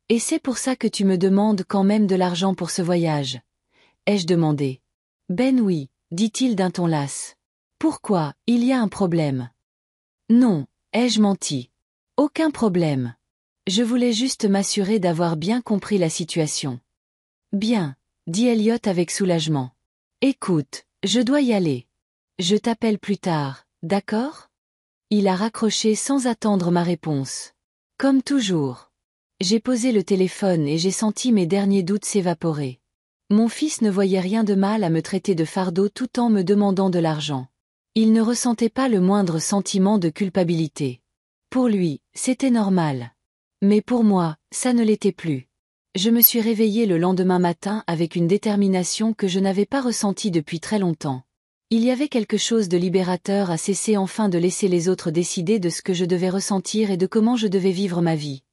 Et c'est pour ça que tu me demandes quand même de l'argent pour ce voyage? Ai-je demandé. Ben oui, dit-il d'un ton las. Pourquoi, il y a un problème? Non, ai-je menti. Aucun problème. Je voulais juste m'assurer d'avoir bien compris la situation. Bien, dit Elliot avec soulagement. Écoute, je dois y aller. Je t'appelle plus tard, d'accord? Il a raccroché sans attendre ma réponse. Comme toujours. J'ai posé le téléphone et j'ai senti mes derniers doutes s'évaporer. Mon fils ne voyait rien de mal à me traiter de fardeau tout en me demandant de l'argent. Il ne ressentait pas le moindre sentiment de culpabilité. Pour lui, c'était normal. Mais pour moi, ça ne l'était plus. Je me suis réveillée le lendemain matin avec une détermination que je n'avais pas ressentie depuis très longtemps. Il y avait quelque chose de libérateur à cesser enfin de laisser les autres décider de ce que je devais ressentir et de comment je devais vivre ma vie.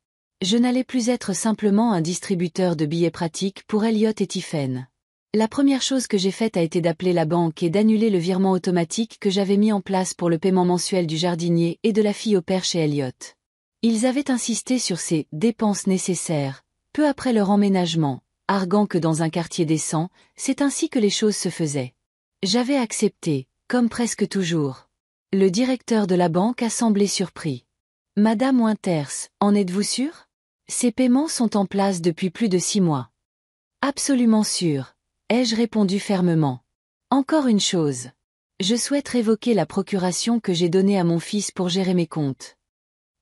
Je n'allais plus être simplement un distributeur de billets pratiques pour Elliot et Tiphaine. La première chose que j'ai faite a été d'appeler la banque et d'annuler le virement automatique que j'avais mis en place pour le paiement mensuel du jardinier et de la fille au père chez Elliot. Ils avaient insisté sur ces dépenses nécessaires, peu après leur emménagement, arguant que dans un quartier décent, c'est ainsi que les choses se faisaient. J'avais accepté, comme presque toujours. Le directeur de la banque a semblé surpris. Madame Winters, en êtes-vous sûre? Ces paiements sont en place depuis plus de 6 mois. Absolument sûr, ai-je répondu fermement. Encore une chose. Je souhaite révoquer la procuration que j'ai donnée à mon fils pour gérer mes comptes.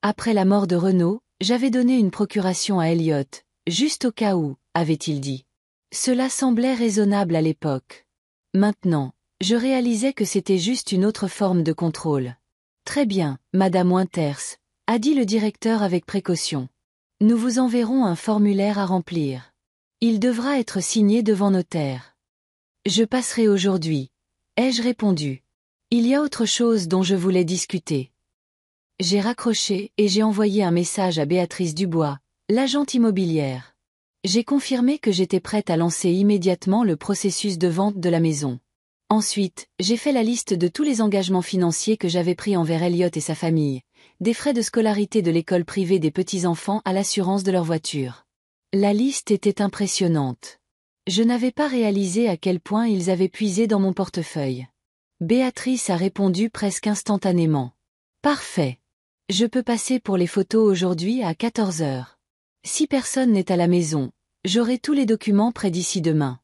Après la mort de Renaud, j'avais donné une procuration à Elliot, juste au cas où, avait-il dit. Cela semblait raisonnable à l'époque. Maintenant, je réalisais que c'était juste une autre forme de contrôle. Très bien, Madame Winters, a dit le directeur avec précaution. Nous vous enverrons un formulaire à remplir. Il devra être signé devant notaire. Je passerai aujourd'hui, ai-je répondu. Il y a autre chose dont je voulais discuter. J'ai raccroché et j'ai envoyé un message à Béatrice Dubois, l'agente immobilière. J'ai confirmé que j'étais prête à lancer immédiatement le processus de vente de la maison. Ensuite, j'ai fait la liste de tous les engagements financiers que j'avais pris envers Elliot et sa famille, des frais de scolarité de l'école privée des petits-enfants à l'assurance de leur voiture. La liste était impressionnante. Je n'avais pas réalisé à quel point ils avaient puisé dans mon portefeuille. Béatrice a répondu presque instantanément. Parfait. Je peux passer pour les photos aujourd'hui à 14 heures. Si personne n'est à la maison, j'aurai tous les documents prêts d'ici demain.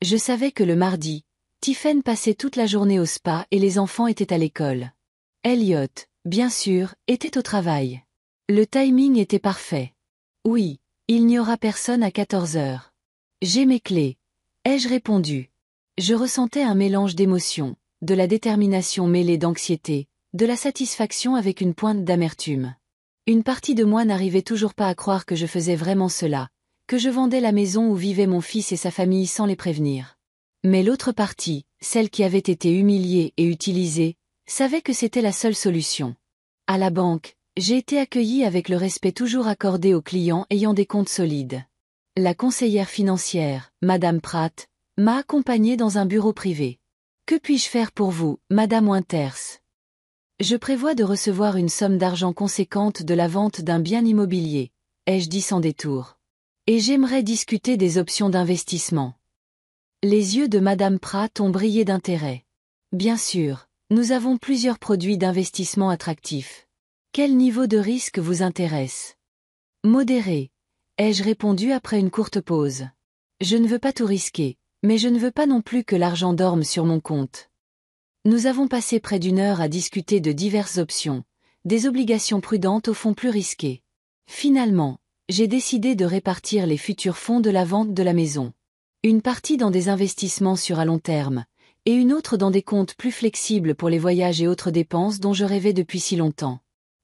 Je savais que le mardi, Tiphaine passait toute la journée au spa et les enfants étaient à l'école. Elliot, bien sûr, était au travail. Le timing était parfait. Oui, il n'y aura personne à 14 heures. J'ai mes clés. Ai-je répondu. Je ressentais un mélange d'émotions, de la détermination mêlée d'anxiété, de la satisfaction avec une pointe d'amertume. Une partie de moi n'arrivait toujours pas à croire que je faisais vraiment cela, que je vendais la maison où vivait mon fils et sa famille sans les prévenir. Mais l'autre partie, celle qui avait été humiliée et utilisée, savait que c'était la seule solution. À la banque, j'ai été accueillie avec le respect toujours accordé aux clients ayant des comptes solides. La conseillère financière, Madame Pratt, m'a accompagnée dans un bureau privé. Que puis-je faire pour vous, Madame Winters? Je prévois de recevoir une somme d'argent conséquente de la vente d'un bien immobilier, ai-je dit sans détour. Et j'aimerais discuter des options d'investissement. Les yeux de Madame Pratt ont brillé d'intérêt. Bien sûr, nous avons plusieurs produits d'investissement attractifs. Quel niveau de risque vous intéresse? Modéré, ai-je répondu après une courte pause. Je ne veux pas tout risquer, mais je ne veux pas non plus que l'argent dorme sur mon compte. Nous avons passé près d'1 heure à discuter de diverses options, des obligations prudentes aux fonds plus risqués. Finalement, j'ai décidé de répartir les futurs fonds de la vente de la maison. Une partie dans des investissements sur à long terme, et une autre dans des comptes plus flexibles pour les voyages et autres dépenses dont je rêvais depuis si longtemps.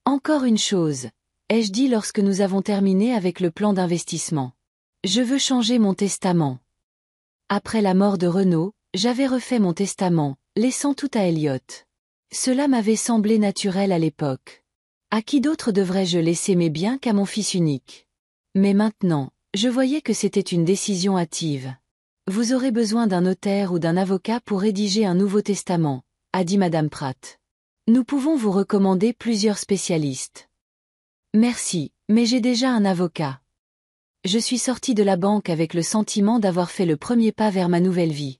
Encore une chose, ai-je dit lorsque nous avons terminé avec le plan d'investissement. Je veux changer mon testament. Après la mort de Renaud, j'avais refait mon testament, laissant tout à Elliot. Cela m'avait semblé naturel à l'époque. À qui d'autre devrais-je laisser mes biens qu'à mon fils unique? Mais maintenant, je voyais que c'était une décision hâtive. Vous aurez besoin d'un notaire ou d'un avocat pour rédiger un nouveau testament, a dit Madame Pratt. Nous pouvons vous recommander plusieurs spécialistes. Merci, mais j'ai déjà un avocat. Je suis sortie de la banque avec le sentiment d'avoir fait le premier pas vers ma nouvelle vie.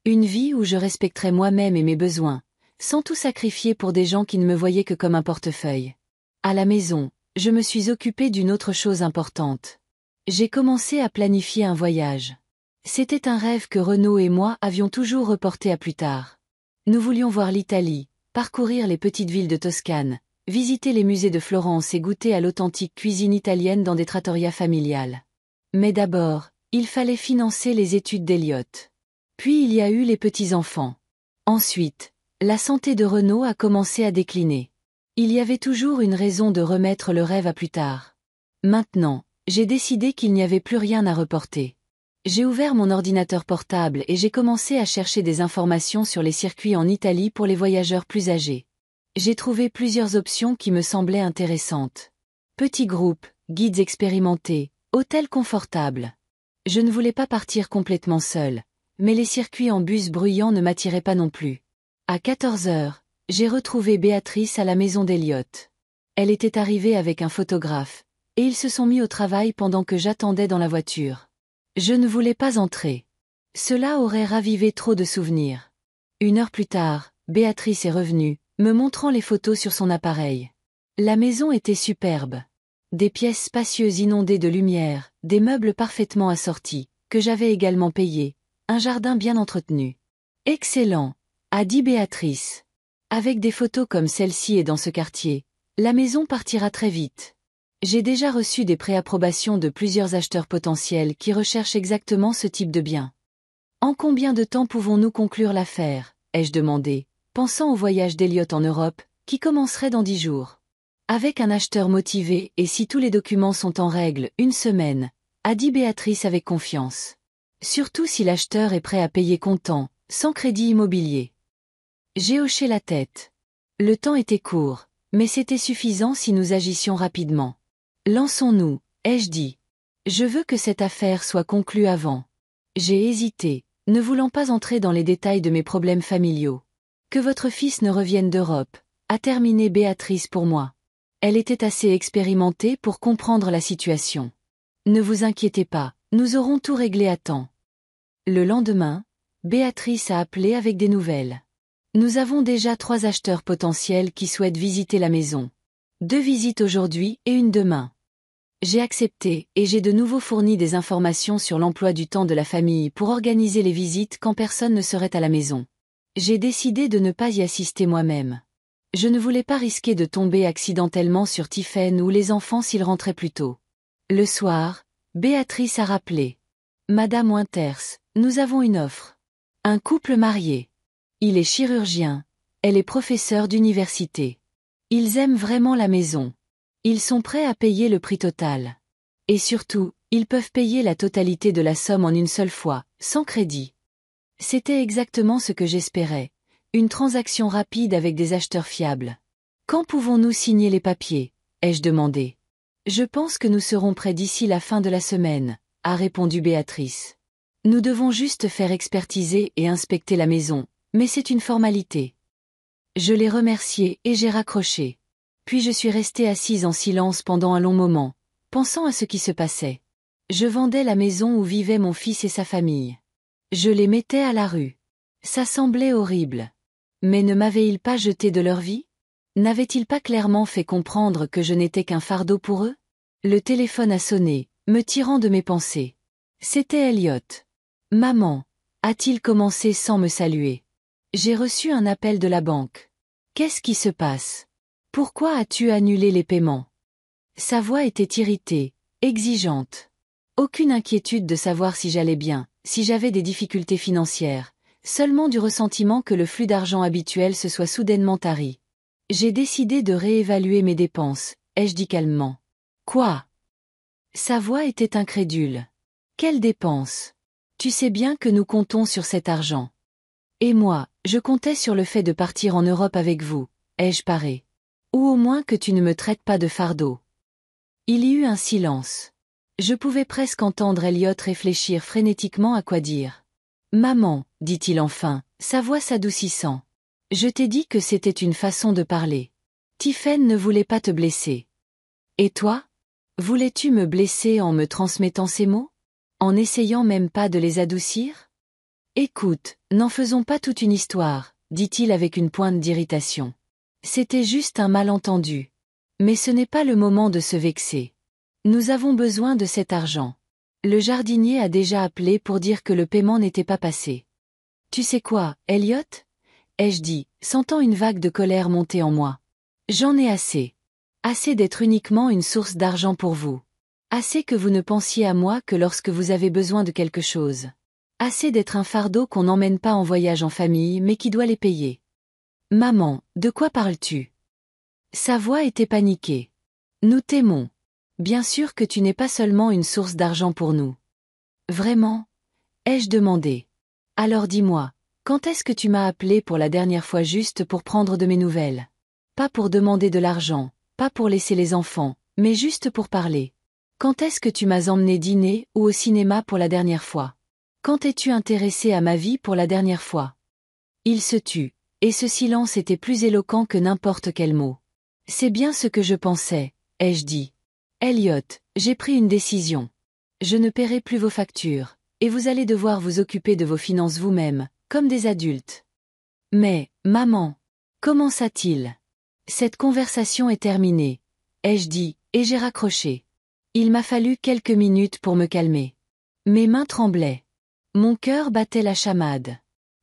Une vie où je respecterais moi-même et mes besoins, sans tout sacrifier pour des gens qui ne me voyaient que comme un portefeuille. À la maison, je me suis occupée d'une autre chose importante. J'ai commencé à planifier un voyage. C'était un rêve que Renaud et moi avions toujours reporté à plus tard. Nous voulions voir l'Italie, parcourir les petites villes de Toscane, visiter les musées de Florence et goûter à l'authentique cuisine italienne dans des trattorias familiales. Mais d'abord, il fallait financer les études d'Elliot. Puis il y a eu les petits-enfants. Ensuite, la santé de Renaud a commencé à décliner. Il y avait toujours une raison de remettre le rêve à plus tard. Maintenant, j'ai décidé qu'il n'y avait plus rien à reporter. J'ai ouvert mon ordinateur portable et j'ai commencé à chercher des informations sur les circuits en Italie pour les voyageurs plus âgés. J'ai trouvé plusieurs options qui me semblaient intéressantes. Petits groupes, guides expérimentés, hôtels confortables. Je ne voulais pas partir complètement seul, mais les circuits en bus bruyants ne m'attiraient pas non plus. À 14 heures, j'ai retrouvé Béatrice à la maison d'Elliot. Elle était arrivée avec un photographe, et ils se sont mis au travail pendant que j'attendais dans la voiture. Je ne voulais pas entrer. Cela aurait ravivé trop de souvenirs. 1 heure plus tard, Béatrice est revenue, me montrant les photos sur son appareil. La maison était superbe. Des pièces spacieuses inondées de lumière, des meubles parfaitement assortis, que j'avais également payés, un jardin bien entretenu. Excellent, a dit Béatrice. Avec des photos comme celle-ci et dans ce quartier, la maison partira très vite. J'ai déjà reçu des préapprobations de plusieurs acheteurs potentiels qui recherchent exactement ce type de bien. En combien de temps pouvons-nous conclure l'affaire, ai-je demandé, pensant au voyage d'Elliot en Europe, qui commencerait dans 10 jours. Avec un acheteur motivé et si tous les documents sont en règle, 1 semaine, a dit Béatrice avec confiance. Surtout si l'acheteur est prêt à payer comptant, sans crédit immobilier. J'ai hoché la tête. Le temps était court, mais c'était suffisant si nous agissions rapidement. Lançons-nous, ai-je dit. Je veux que cette affaire soit conclue avant. J'ai hésité, ne voulant pas entrer dans les détails de mes problèmes familiaux. Que votre fils ne revienne d'Europe, a terminé Béatrice pour moi. Elle était assez expérimentée pour comprendre la situation. Ne vous inquiétez pas, nous aurons tout réglé à temps. Le lendemain, Béatrice a appelé avec des nouvelles. Nous avons déjà 3 acheteurs potentiels qui souhaitent visiter la maison. 2 visites aujourd'hui et 1 demain. J'ai accepté et j'ai de nouveau fourni des informations sur l'emploi du temps de la famille pour organiser les visites quand personne ne serait à la maison. J'ai décidé de ne pas y assister moi-même. Je ne voulais pas risquer de tomber accidentellement sur Tiphaine ou les enfants s'ils rentraient plus tôt. Le soir, Béatrice a rappelé. Madame Winters, nous avons une offre. Un couple marié. Il est chirurgien, elle est professeure d'université. Ils aiment vraiment la maison. Ils sont prêts à payer le prix total. Et surtout, ils peuvent payer la totalité de la somme en une seule fois, sans crédit. C'était exactement ce que j'espérais. Une transaction rapide avec des acheteurs fiables. Quand pouvons-nous signer les papiers, ai-je demandé. Je pense que nous serons prêts d'ici la fin de la semaine, a répondu Béatrice. Nous devons juste faire expertiser et inspecter la maison, mais c'est une formalité. Je l'ai remercié et j'ai raccroché. Puis je suis restée assise en silence pendant un long moment, pensant à ce qui se passait. Je vendais la maison où vivaient mon fils et sa famille. Je les mettais à la rue. Ça semblait horrible. Mais ne m'avaient-ils pas jeté de leur vie? N'avaient-ils pas clairement fait comprendre que je n'étais qu'un fardeau pour eux? Le téléphone a sonné, me tirant de mes pensées. C'était Elliot. Maman, a-t-il commencé sans me saluer. J'ai reçu un appel de la banque. Qu'est-ce qui se passe? Pourquoi as-tu annulé les paiements? Sa voix était irritée, exigeante. Aucune inquiétude de savoir si j'allais bien, si j'avais des difficultés financières, Seulement du ressentiment que le flux d'argent habituel se soit soudainement tari. J'ai décidé de réévaluer mes dépenses, ai-je dit calmement. Quoi? Sa voix était incrédule. Quelles dépenses? Tu sais bien que nous comptons sur cet argent. Et moi, je comptais sur le fait de partir en Europe avec vous, ai-je paré. Ou au moins que tu ne me traites pas de fardeau. Il y eut un silence. Je pouvais presque entendre Elliot réfléchir frénétiquement à quoi dire. Maman, dit-il enfin, sa voix s'adoucissant. Je t'ai dit que c'était une façon de parler. Tiphaine ne voulait pas te blesser. Et toi? Voulais-tu me blesser en me transmettant ces mots? En n'essayant même pas de les adoucir? Écoute, n'en faisons pas toute une histoire, dit-il avec une pointe d'irritation. C'était juste un malentendu. Mais ce n'est pas le moment de se vexer. Nous avons besoin de cet argent. Le jardinier a déjà appelé pour dire que le paiement n'était pas passé. Tu sais quoi, Elliot? Ai-je dit, sentant une vague de colère monter en moi. J'en ai assez. Assez d'être uniquement une source d'argent pour vous. Assez que vous ne pensiez à moi que lorsque vous avez besoin de quelque chose. Assez d'être un fardeau qu'on n'emmène pas en voyage en famille mais qui doit les payer. Maman, de quoi parles-tu? Sa voix était paniquée. Nous t'aimons. Bien sûr que tu n'es pas seulement une source d'argent pour nous. Vraiment? Ai-je demandé. Alors dis-moi, quand est-ce que tu m'as appelé pour la dernière fois juste pour prendre de mes nouvelles? Pas pour demander de l'argent, pas pour laisser les enfants, mais juste pour parler. Quand est-ce que tu m'as emmené dîner ou au cinéma pour la dernière fois? Quand es-tu intéressé à ma vie pour la dernière fois? Il se tut, et ce silence était plus éloquent que n'importe quel mot. C'est bien ce que je pensais, ai-je dit. Elliot, j'ai pris une décision. Je ne paierai plus vos factures, et vous allez devoir vous occuper de vos finances vous-même, comme des adultes. Mais, maman, commença-t-il. Cette conversation est terminée, ai-je dit, et j'ai raccroché. Il m'a fallu quelques minutes pour me calmer. Mes mains tremblaient. Mon cœur battait la chamade.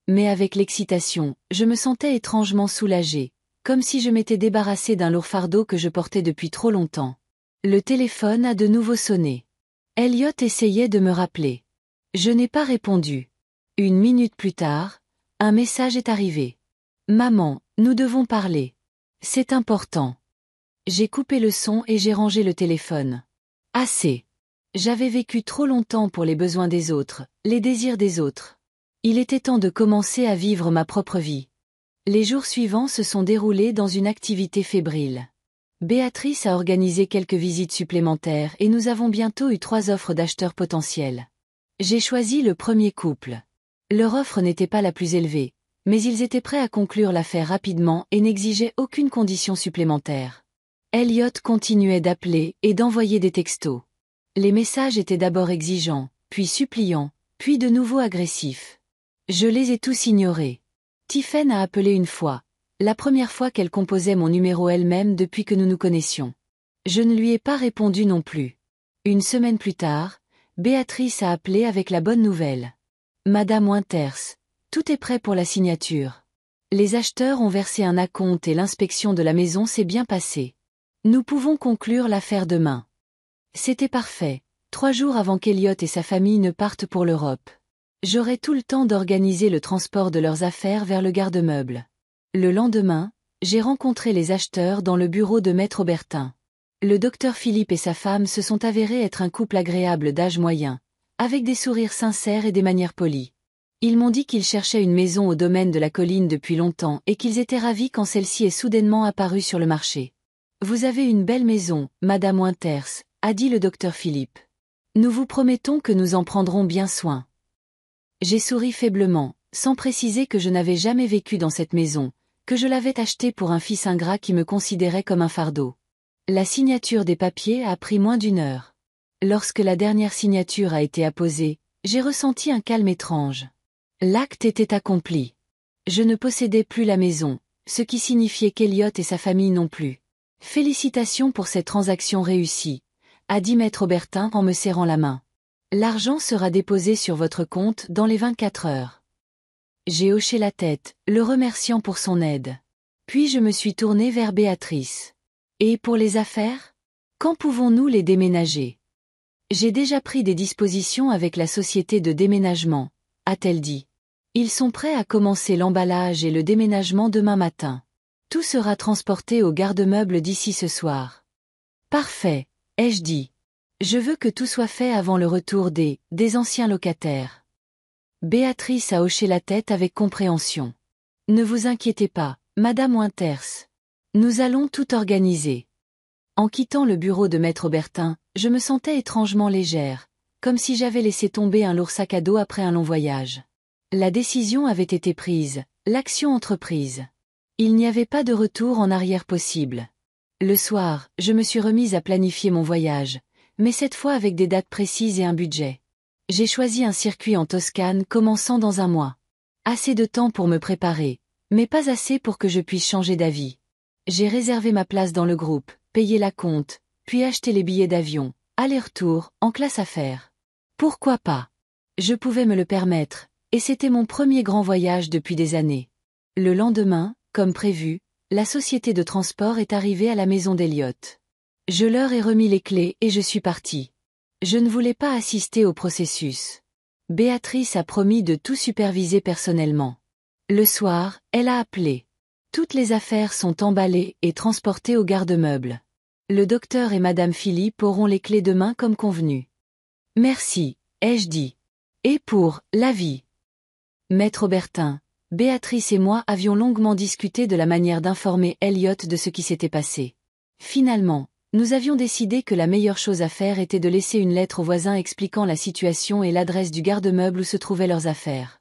Mais avec l'excitation, je me sentais étrangement soulagée, comme si je m'étais débarrassée d'un lourd fardeau que je portais depuis trop longtemps. Le téléphone a de nouveau sonné. Elliot essayait de me rappeler. Je n'ai pas répondu. Une minute plus tard, un message est arrivé. Maman, nous devons parler. C'est important. J'ai coupé le son et j'ai rangé le téléphone. Assez. J'avais vécu trop longtemps pour les besoins des autres, les désirs des autres. Il était temps de commencer à vivre ma propre vie. Les jours suivants se sont déroulés dans une activité fébrile. Béatrice a organisé quelques visites supplémentaires et nous avons bientôt eu 3 offres d'acheteurs potentiels. J'ai choisi le premier couple. Leur offre n'était pas la plus élevée, mais ils étaient prêts à conclure l'affaire rapidement et n'exigeaient aucune condition supplémentaire. Elliot continuait d'appeler et d'envoyer des textos. Les messages étaient d'abord exigeants, puis suppliants, puis de nouveau agressifs. Je les ai tous ignorés. Tiphaine a appelé une fois, la première fois qu'elle composait mon numéro elle-même depuis que nous nous connaissions. Je ne lui ai pas répondu non plus. Une semaine plus tard, Béatrice a appelé avec la bonne nouvelle. Madame Winters, tout est prêt pour la signature. Les acheteurs ont versé un acompte et l'inspection de la maison s'est bien passée. Nous pouvons conclure l'affaire demain. C'était parfait, 3 jours avant qu'Elliot et sa famille ne partent pour l'Europe. J'aurai tout le temps d'organiser le transport de leurs affaires vers le garde-meubles. Le lendemain, j'ai rencontré les acheteurs dans le bureau de Maître Aubertin. Le docteur Philippe et sa femme se sont avérés être un couple agréable d'âge moyen, avec des sourires sincères et des manières polies. Ils m'ont dit qu'ils cherchaient une maison au domaine de la colline depuis longtemps et qu'ils étaient ravis quand celle-ci est soudainement apparue sur le marché. Vous avez une belle maison, Madame Winters, a dit le docteur Philippe. Nous vous promettons que nous en prendrons bien soin. J'ai souri faiblement, sans préciser que je n'avais jamais vécu dans cette maison, que je l'avais achetée pour un fils ingrat qui me considérait comme un fardeau. La signature des papiers a pris moins d'1 heure. Lorsque la dernière signature a été apposée, j'ai ressenti un calme étrange. L'acte était accompli. Je ne possédais plus la maison, ce qui signifiait qu'Elliot et sa famille non plus. Félicitations pour cette transaction réussie, a dit Maître Aubertin en me serrant la main. L'argent sera déposé sur votre compte dans les 24 heures. J'ai hoché la tête, le remerciant pour son aide. Puis je me suis tournée vers Béatrice. Et pour les affaires? Quand pouvons-nous les déménager? J'ai déjà pris des dispositions avec la société de déménagement, a-t-elle dit. Ils sont prêts à commencer l'emballage et le déménagement demain matin. Tout sera transporté au garde-meubles d'ici ce soir. Parfait, ai-je dit. Je veux que tout soit fait avant le retour des anciens locataires. Béatrice a hoché la tête avec compréhension. Ne vous inquiétez pas, Madame Winters. Nous allons tout organiser. En quittant le bureau de Maître Aubertin, je me sentais étrangement légère, comme si j'avais laissé tomber un lourd sac à dos après un long voyage. La décision avait été prise, l'action entreprise. Il n'y avait pas de retour en arrière possible. Le soir, je me suis remise à planifier mon voyage, mais cette fois avec des dates précises et un budget. J'ai choisi un circuit en Toscane commençant dans un mois. Assez de temps pour me préparer, mais pas assez pour que je puisse changer d'avis. J'ai réservé ma place dans le groupe, payé la compte, puis acheté les billets d'avion, aller-retour, en classe affaires. Pourquoi pas? Je pouvais me le permettre, et c'était mon premier grand voyage depuis des années. Le lendemain, comme prévu, la société de transport est arrivée à la maison d'Elliott. Je leur ai remis les clés et je suis partie. Je ne voulais pas assister au processus. Béatrice a promis de tout superviser personnellement. Le soir, elle a appelé. Toutes les affaires sont emballées et transportées au garde-meubles. Le docteur et Madame Philippe auront les clés demain comme convenu. Merci, ai-je dit. Et pour l'avis. Maître Aubertin, Béatrice et moi avions longuement discuté de la manière d'informer Elliott de ce qui s'était passé. Finalement, nous avions décidé que la meilleure chose à faire était de laisser une lettre aux voisins expliquant la situation et l'adresse du garde-meuble où se trouvaient leurs affaires.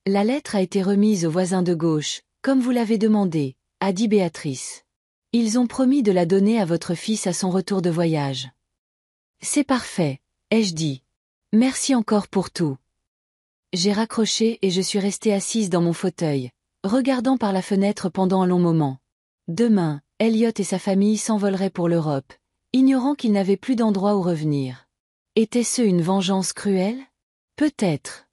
La lettre a été remise aux voisins de gauche, comme vous l'avez demandé, a dit Béatrice. Ils ont promis de la donner à votre fils à son retour de voyage. C'est parfait, ai-je dit. Merci encore pour tout. J'ai raccroché et je suis restée assise dans mon fauteuil, regardant par la fenêtre pendant un long moment. Demain, Elliott et sa famille s'envoleraient pour l'Europe, ignorant qu'ils n'avaient plus d'endroit où revenir. Était-ce une vengeance cruelle? Peut-être.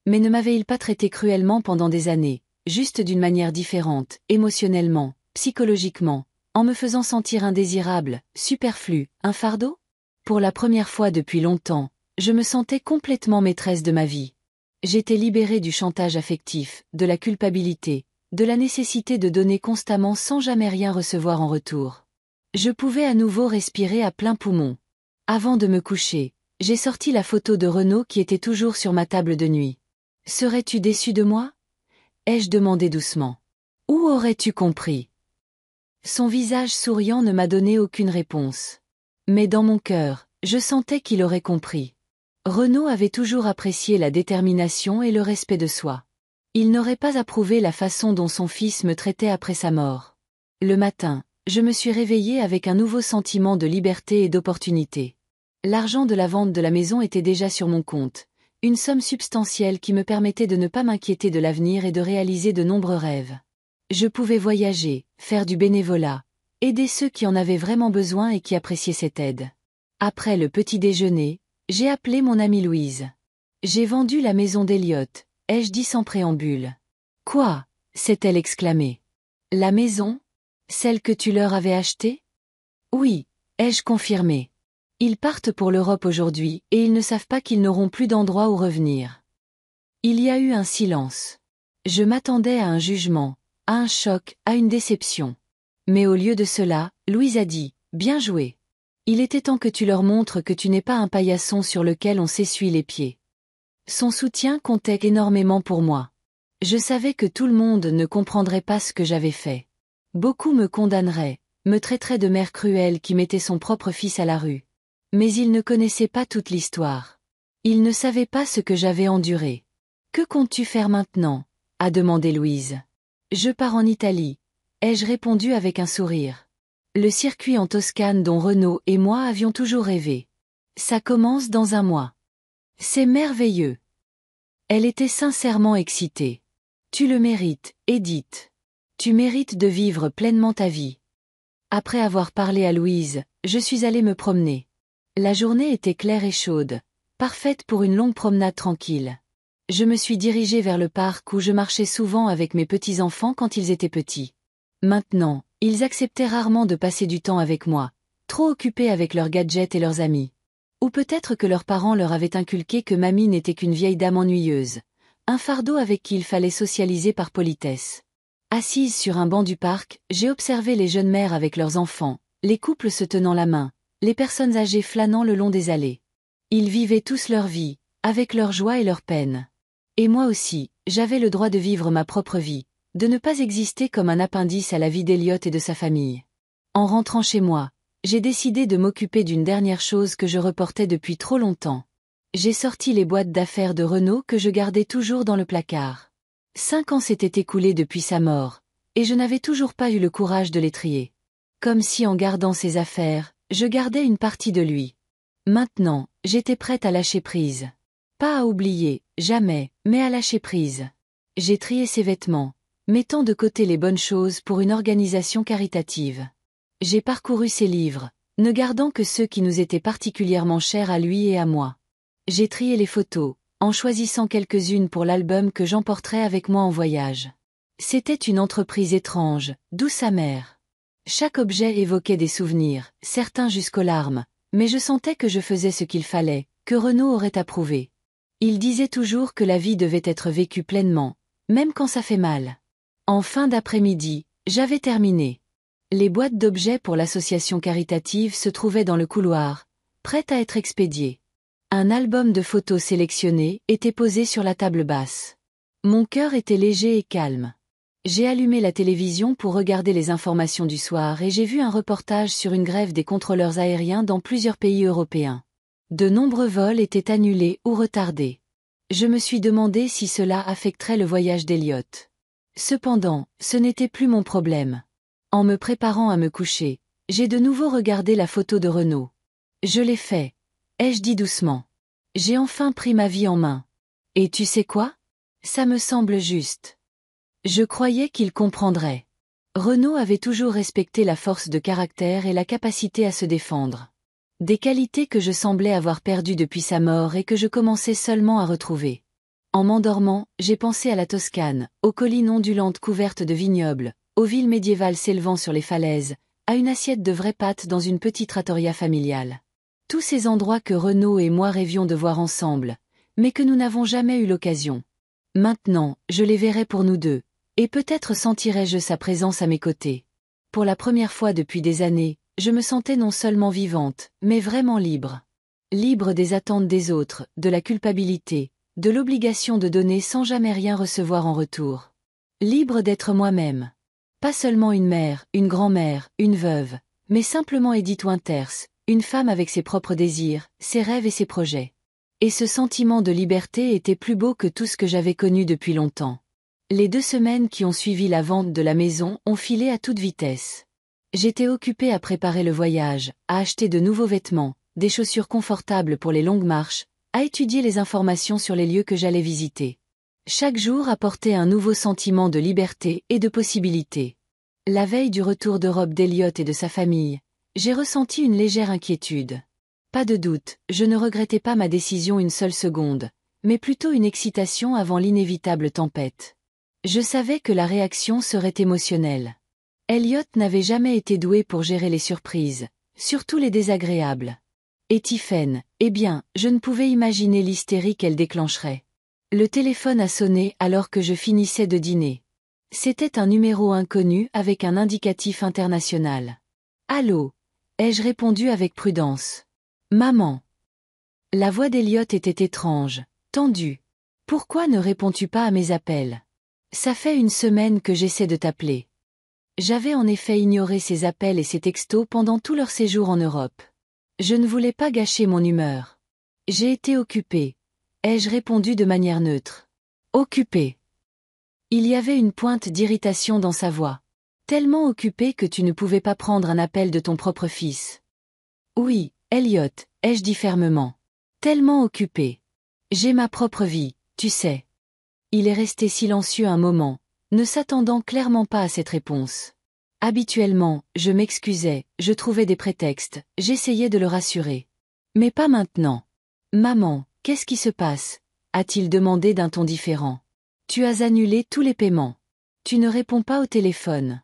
Mais ne m'avait-il pas traité cruellement pendant des années, juste d'une manière différente, émotionnellement, psychologiquement, en me faisant sentir indésirable, superflu, un fardeau? Pour la première fois depuis longtemps, je me sentais complètement maîtresse de ma vie. J'étais libérée du chantage affectif, de la culpabilité, de la nécessité de donner constamment sans jamais rien recevoir en retour. Je pouvais à nouveau respirer à plein poumon. Avant de me coucher, j'ai sorti la photo de Renaud qui était toujours sur ma table de nuit. « Serais-tu déçu de moi ?» ai-je demandé doucement. « Où aurais-tu compris ?» Son visage souriant ne m'a donné aucune réponse. Mais dans mon cœur, je sentais qu'il aurait compris. Renaud avait toujours apprécié la détermination et le respect de soi. Il n'aurait pas approuvé la façon dont son fils me traitait après sa mort. Le matin, je me suis réveillée avec un nouveau sentiment de liberté et d'opportunité. L'argent de la vente de la maison était déjà sur mon compte, une somme substantielle qui me permettait de ne pas m'inquiéter de l'avenir et de réaliser de nombreux rêves. Je pouvais voyager, faire du bénévolat, aider ceux qui en avaient vraiment besoin et qui appréciaient cette aide. Après le petit déjeuner, j'ai appelé mon amie Louise. J'ai vendu la maison d'Elliott, ai-je dit sans préambule. Quoi? S'est-elle exclamée. La maison? Celle que tu leur avais achetée? Oui, ai-je confirmé. Ils partent pour l'Europe aujourd'hui et ils ne savent pas qu'ils n'auront plus d'endroit où revenir. Il y a eu un silence. Je m'attendais à un jugement, à un choc, à une déception. Mais au lieu de cela, Louise a dit, « Bien joué. Il était temps que tu leur montres que tu n'es pas un paillasson sur lequel on s'essuie les pieds. » Son soutien comptait énormément pour moi. Je savais que tout le monde ne comprendrait pas ce que j'avais fait. Beaucoup me condamneraient, me traiteraient de mère cruelle qui mettait son propre fils à la rue. Mais ils ne connaissaient pas toute l'histoire. Ils ne savaient pas ce que j'avais enduré. « Que comptes-tu faire maintenant ?» a demandé Louise. « Je pars en Italie, » ai-je répondu avec un sourire. Le circuit en Toscane dont Renaud et moi avions toujours rêvé. Ça commence dans un mois. C'est merveilleux. Elle était sincèrement excitée. Tu le mérites, Edith. Tu mérites de vivre pleinement ta vie. Après avoir parlé à Louise, je suis allée me promener. La journée était claire et chaude, parfaite pour une longue promenade tranquille. Je me suis dirigée vers le parc où je marchais souvent avec mes petits-enfants quand ils étaient petits. Maintenant, ils acceptaient rarement de passer du temps avec moi, trop occupés avec leurs gadgets et leurs amis. Ou peut-être que leurs parents leur avaient inculqué que mamie n'était qu'une vieille dame ennuyeuse, un fardeau avec qui il fallait socialiser par politesse. Assise sur un banc du parc, j'ai observé les jeunes mères avec leurs enfants, les couples se tenant la main, les personnes âgées flânant le long des allées. Ils vivaient tous leur vie, avec leurs joies et leurs peines. Et moi aussi, j'avais le droit de vivre ma propre vie, de ne pas exister comme un appendice à la vie d'Elliot et de sa famille. En rentrant chez moi, j'ai décidé de m'occuper d'une dernière chose que je reportais depuis trop longtemps. J'ai sorti les boîtes d'affaires de Renaud que je gardais toujours dans le placard. 5 ans s'étaient écoulés depuis sa mort, et je n'avais toujours pas eu le courage de les trier. Comme si en gardant ses affaires, je gardais une partie de lui. Maintenant, j'étais prête à lâcher prise. Pas à oublier, jamais, mais à lâcher prise. J'ai trié ses vêtements, mettant de côté les bonnes choses pour une organisation caritative. J'ai parcouru ses livres, ne gardant que ceux qui nous étaient particulièrement chers à lui et à moi. J'ai trié les photos, en choisissant quelques-unes pour l'album que j'emporterais avec moi en voyage. C'était une entreprise étrange, douce amère. Chaque objet évoquait des souvenirs, certains jusqu'aux larmes, mais je sentais que je faisais ce qu'il fallait, que Renaud aurait approuvé. Il disait toujours que la vie devait être vécue pleinement, même quand ça fait mal. En fin d'après-midi, j'avais terminé. Les boîtes d'objets pour l'association caritative se trouvaient dans le couloir, prêtes à être expédiées. Un album de photos sélectionnées était posé sur la table basse. Mon cœur était léger et calme. J'ai allumé la télévision pour regarder les informations du soir et j'ai vu un reportage sur une grève des contrôleurs aériens dans plusieurs pays européens. De nombreux vols étaient annulés ou retardés. Je me suis demandé si cela affecterait le voyage d'Elliot. Cependant, ce n'était plus mon problème. En me préparant à me coucher, j'ai de nouveau regardé la photo de Renaud. Je l'ai fait, ai-je dit doucement. J'ai enfin pris ma vie en main. Et tu sais quoi? Ça me semble juste. Je croyais qu'il comprendrait. Renaud avait toujours respecté la force de caractère et la capacité à se défendre. Des qualités que je semblais avoir perdues depuis sa mort et que je commençais seulement à retrouver. En m'endormant, j'ai pensé à la Toscane, aux collines ondulantes couvertes de vignobles, aux villes médiévales s'élevant sur les falaises, à une assiette de vraies pâtes dans une petite trattoria familiale. Tous ces endroits que Renaud et moi rêvions de voir ensemble, mais que nous n'avons jamais eu l'occasion. Maintenant, je les verrai pour nous deux, et peut-être sentirai-je sa présence à mes côtés. Pour la première fois depuis des années, je me sentais non seulement vivante, mais vraiment libre. Libre des attentes des autres, de la culpabilité, de l'obligation de donner sans jamais rien recevoir en retour. Libre d'être moi-même. Pas seulement une mère, une grand-mère, une veuve, mais simplement Edith Winters, une femme avec ses propres désirs, ses rêves et ses projets. Et ce sentiment de liberté était plus beau que tout ce que j'avais connu depuis longtemps. Les 2 semaines qui ont suivi la vente de la maison ont filé à toute vitesse. J'étais occupée à préparer le voyage, à acheter de nouveaux vêtements, des chaussures confortables pour les longues marches, à étudier les informations sur les lieux que j'allais visiter. Chaque jour apportait un nouveau sentiment de liberté et de possibilité. La veille du retour d'Europe d'Elliot et de sa famille, j'ai ressenti une légère inquiétude. Pas de doute, je ne regrettais pas ma décision une seule seconde, mais plutôt une excitation avant l'inévitable tempête. Je savais que la réaction serait émotionnelle. Elliot n'avait jamais été doué pour gérer les surprises, surtout les désagréables. Et Tiphaine, eh bien, je ne pouvais imaginer l'hystérie qu'elle déclencherait. Le téléphone a sonné alors que je finissais de dîner. C'était un numéro inconnu avec un indicatif international. « Allô » ai-je répondu avec prudence. « Maman. » La voix d'Elliot était étrange, tendue. « Pourquoi ne réponds-tu pas à mes appels? Ça fait 1 semaine que j'essaie de t'appeler. » J'avais en effet ignoré ses appels et ses textos pendant tout leur séjour en Europe. Je ne voulais pas gâcher mon humeur. J'ai été occupée, ai-je répondu de manière neutre. Occupée. Il y avait une pointe d'irritation dans sa voix. Tellement occupée que tu ne pouvais pas prendre un appel de ton propre fils. Oui, Elliot, ai-je dit fermement. Tellement occupée. J'ai ma propre vie, tu sais. Il est resté silencieux un moment, ne s'attendant clairement pas à cette réponse. Habituellement, je m'excusais, je trouvais des prétextes, j'essayais de le rassurer. Mais pas maintenant. Maman, qu'est-ce qui se passe? A-t-il demandé d'un ton différent. Tu as annulé tous les paiements. Tu ne réponds pas au téléphone.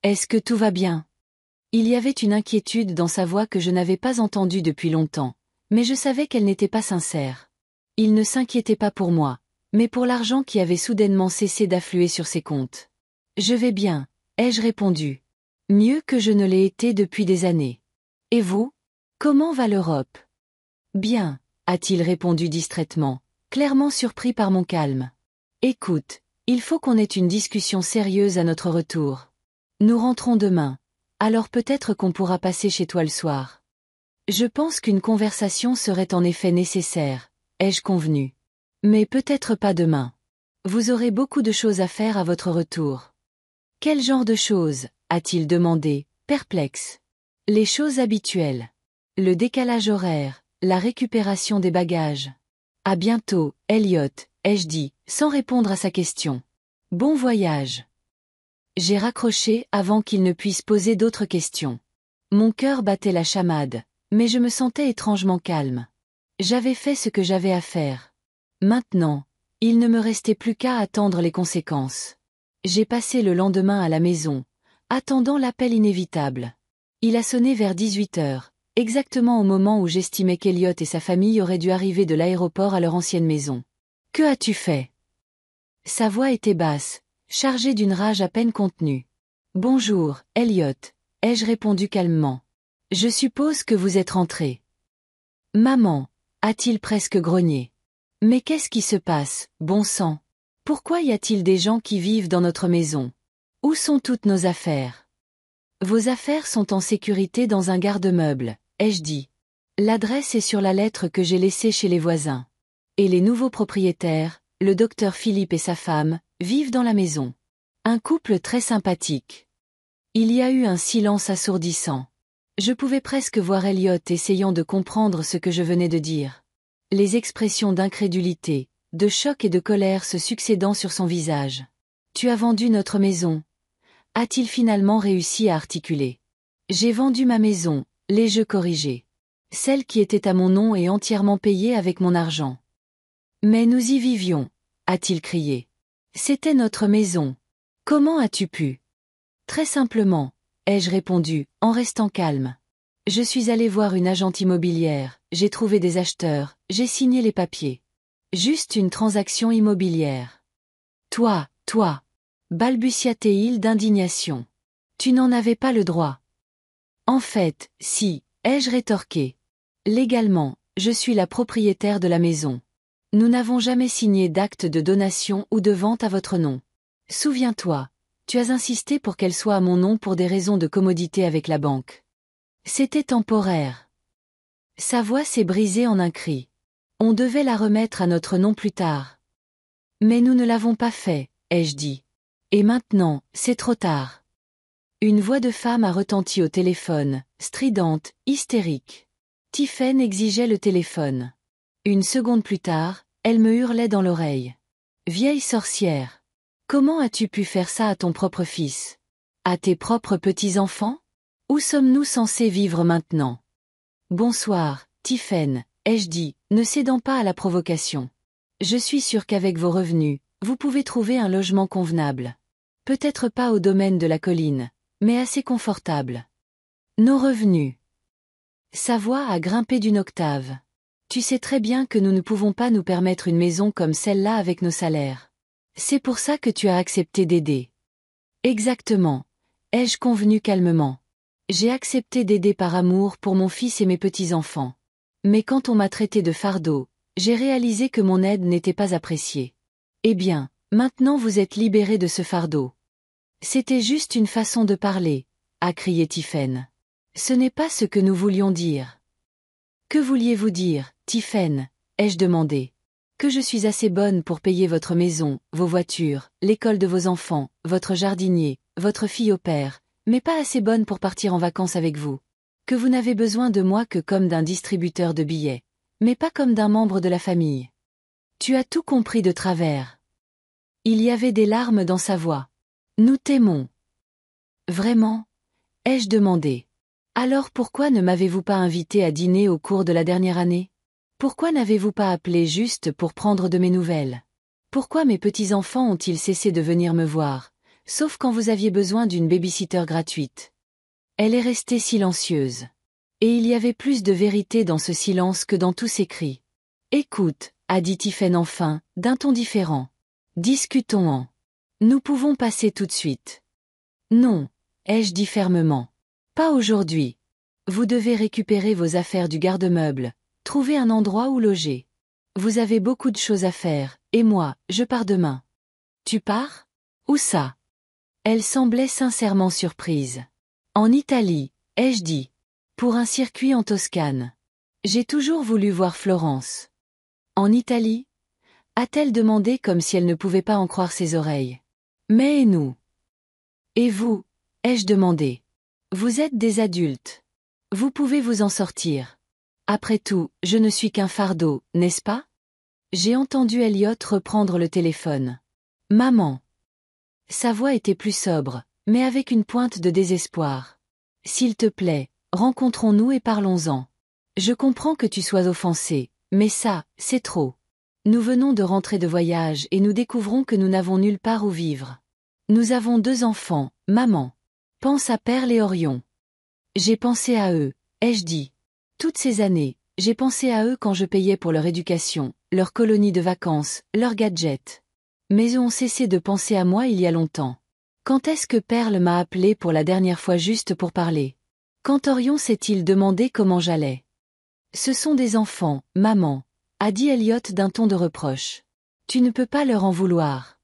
Est-ce que tout va bien? Il y avait une inquiétude dans sa voix que je n'avais pas entendue depuis longtemps, mais je savais qu'elle n'était pas sincère. Il ne s'inquiétait pas pour moi, mais pour l'argent qui avait soudainement cessé d'affluer sur ses comptes. Je vais bien, ai-je répondu. Mieux que je ne l'ai été depuis des années. Et vous? Comment va l'Europe? Bien, a-t-il répondu distraitement, clairement surpris par mon calme. Écoute, il faut qu'on ait une discussion sérieuse à notre retour. Nous rentrons demain, alors peut-être qu'on pourra passer chez toi le soir. Je pense qu'une conversation serait en effet nécessaire, ai-je convenu. Mais peut-être pas demain. Vous aurez beaucoup de choses à faire à votre retour. Quel genre de choses? A-t-il demandé, perplexe. Les choses habituelles. Le décalage horaire, la récupération des bagages. À bientôt, Elliot, ai-je dit, sans répondre à sa question. Bon voyage. J'ai raccroché avant qu'il ne puisse poser d'autres questions. Mon cœur battait la chamade, mais je me sentais étrangement calme. J'avais fait ce que j'avais à faire. Maintenant, il ne me restait plus qu'à attendre les conséquences. J'ai passé le lendemain à la maison, attendant l'appel inévitable. Il a sonné vers 18 heures, exactement au moment où j'estimais qu'Elliot et sa famille auraient dû arriver de l'aéroport à leur ancienne maison. « Que as-tu fait » Sa voix était basse, chargée d'une rage à peine contenue. « Bonjour, Elliot, ai-je répondu calmement. Je suppose que vous êtes rentré. Maman, a-t-il presque grogné. Mais qu'est-ce qui se passe, bon sang? Pourquoi y a-t-il des gens qui vivent dans notre maison? Où sont toutes nos affaires? Vos affaires sont en sécurité dans un garde-meuble, ai-je dit. L'adresse est sur la lettre que j'ai laissée chez les voisins. Et les nouveaux propriétaires, le docteur Philippe et sa femme, vivent dans la maison. Un couple très sympathique. Il y a eu un silence assourdissant. Je pouvais presque voir Elliot essayant de comprendre ce que je venais de dire. Les expressions d'incrédulité, de choc et de colère se succédant sur son visage. « Tu as vendu notre maison » a-t-il finalement réussi à articuler. « J'ai vendu ma maison », l'ai-je corrigé. Celle qui était à mon nom et entièrement payée avec mon argent. « Mais nous y vivions » a-t-il crié. « C'était notre maison. Comment as-tu pu » Très simplement, ai-je répondu, en restant calme. Je suis allé voir une agente immobilière, j'ai trouvé des acheteurs, j'ai signé les papiers. Juste une transaction immobilière. Toi, balbutia-t-il d'indignation. Tu n'en avais pas le droit. En fait, si, ai-je rétorqué. Légalement, je suis la propriétaire de la maison. Nous n'avons jamais signé d'acte de donation ou de vente à votre nom. Souviens-toi, tu as insisté pour qu'elle soit à mon nom pour des raisons de commodité avec la banque. C'était temporaire. Sa voix s'est brisée en un cri. On devait la remettre à notre nom plus tard. Mais nous ne l'avons pas fait, ai-je dit. Et maintenant, c'est trop tard. Une voix de femme a retenti au téléphone, stridente, hystérique. Tiphaine exigeait le téléphone. Une seconde plus tard, elle me hurlait dans l'oreille. Vieille sorcière. Comment as-tu pu faire ça à ton propre fils? À tes propres petits-enfants? Où sommes-nous censés vivre maintenant? Bonsoir, Tiphaine, ai-je dit, ne cédant pas à la provocation. Je suis sûr qu'avec vos revenus, vous pouvez trouver un logement convenable. Peut-être pas au domaine de la colline, mais assez confortable. Nos revenus. Sa voix a grimpé d'une octave. Tu sais très bien que nous ne pouvons pas nous permettre une maison comme celle-là avec nos salaires. C'est pour ça que tu as accepté d'aider. Exactement, ai-je convenu calmement. J'ai accepté d'aider par amour pour mon fils et mes petits-enfants. Mais quand on m'a traité de fardeau, j'ai réalisé que mon aide n'était pas appréciée. Eh bien, maintenant vous êtes libéré de ce fardeau. C'était juste une façon de parler, a crié Tiphaine. Ce n'est pas ce que nous voulions dire. Que vouliez-vous dire, Tiphaine, ai-je demandé. Que je suis assez bonne pour payer votre maison, vos voitures, l'école de vos enfants, votre jardinier, votre fille au père, mais pas assez bonne pour partir en vacances avec vous. Que vous n'avez besoin de moi que comme d'un distributeur de billets, mais pas comme d'un membre de la famille. Tu as tout compris de travers. Il y avait des larmes dans sa voix. Nous t'aimons. Vraiment? Ai-je demandé. Alors pourquoi ne m'avez-vous pas invité à dîner au cours de la dernière année? Pourquoi n'avez-vous pas appelé juste pour prendre de mes nouvelles? Pourquoi mes petits-enfants ont-ils cessé de venir me voir, sauf quand vous aviez besoin d'une baby-sitter gratuite? Elle est restée silencieuse. Et il y avait plus de vérité dans ce silence que dans tous ses cris. Écoute, a dit Tiphaine enfin, d'un ton différent. Discutons-en. Nous pouvons passer tout de suite. Non, ai-je dit fermement. Pas aujourd'hui. Vous devez récupérer vos affaires du garde-meuble, trouver un endroit où loger. Vous avez beaucoup de choses à faire, et moi, je pars demain. Tu pars? Où ça? Elle semblait sincèrement surprise. En Italie, ai-je dit. Pour un circuit en Toscane. J'ai toujours voulu voir Florence. En Italie? A-t-elle demandé comme si elle ne pouvait pas en croire ses oreilles. Mais et nous? Et vous? Ai-je demandé. Vous êtes des adultes. Vous pouvez vous en sortir. Après tout, je ne suis qu'un fardeau, n'est-ce pas? J'ai entendu Elliot reprendre le téléphone. Maman. Sa voix était plus sobre, mais avec une pointe de désespoir. S'il te plaît, rencontrons-nous et parlons-en. Je comprends que tu sois offensé, mais ça, c'est trop. Nous venons de rentrer de voyage et nous découvrons que nous n'avons nulle part où vivre. Nous avons 2 enfants, maman. Pense à Perle et Orion. J'ai pensé à eux, ai-je dit. Toutes ces années, j'ai pensé à eux quand je payais pour leur éducation, leur colonie de vacances, leurs gadgets. Mais eux ont cessé de penser à moi il y a longtemps. Quand est-ce que Perle m'a appelé pour la dernière fois juste pour parler? Quand Orion s'est-il demandé comment j'allais? Ce sont des enfants, maman, a dit Elliot d'un ton de reproche. Tu ne peux pas leur en vouloir.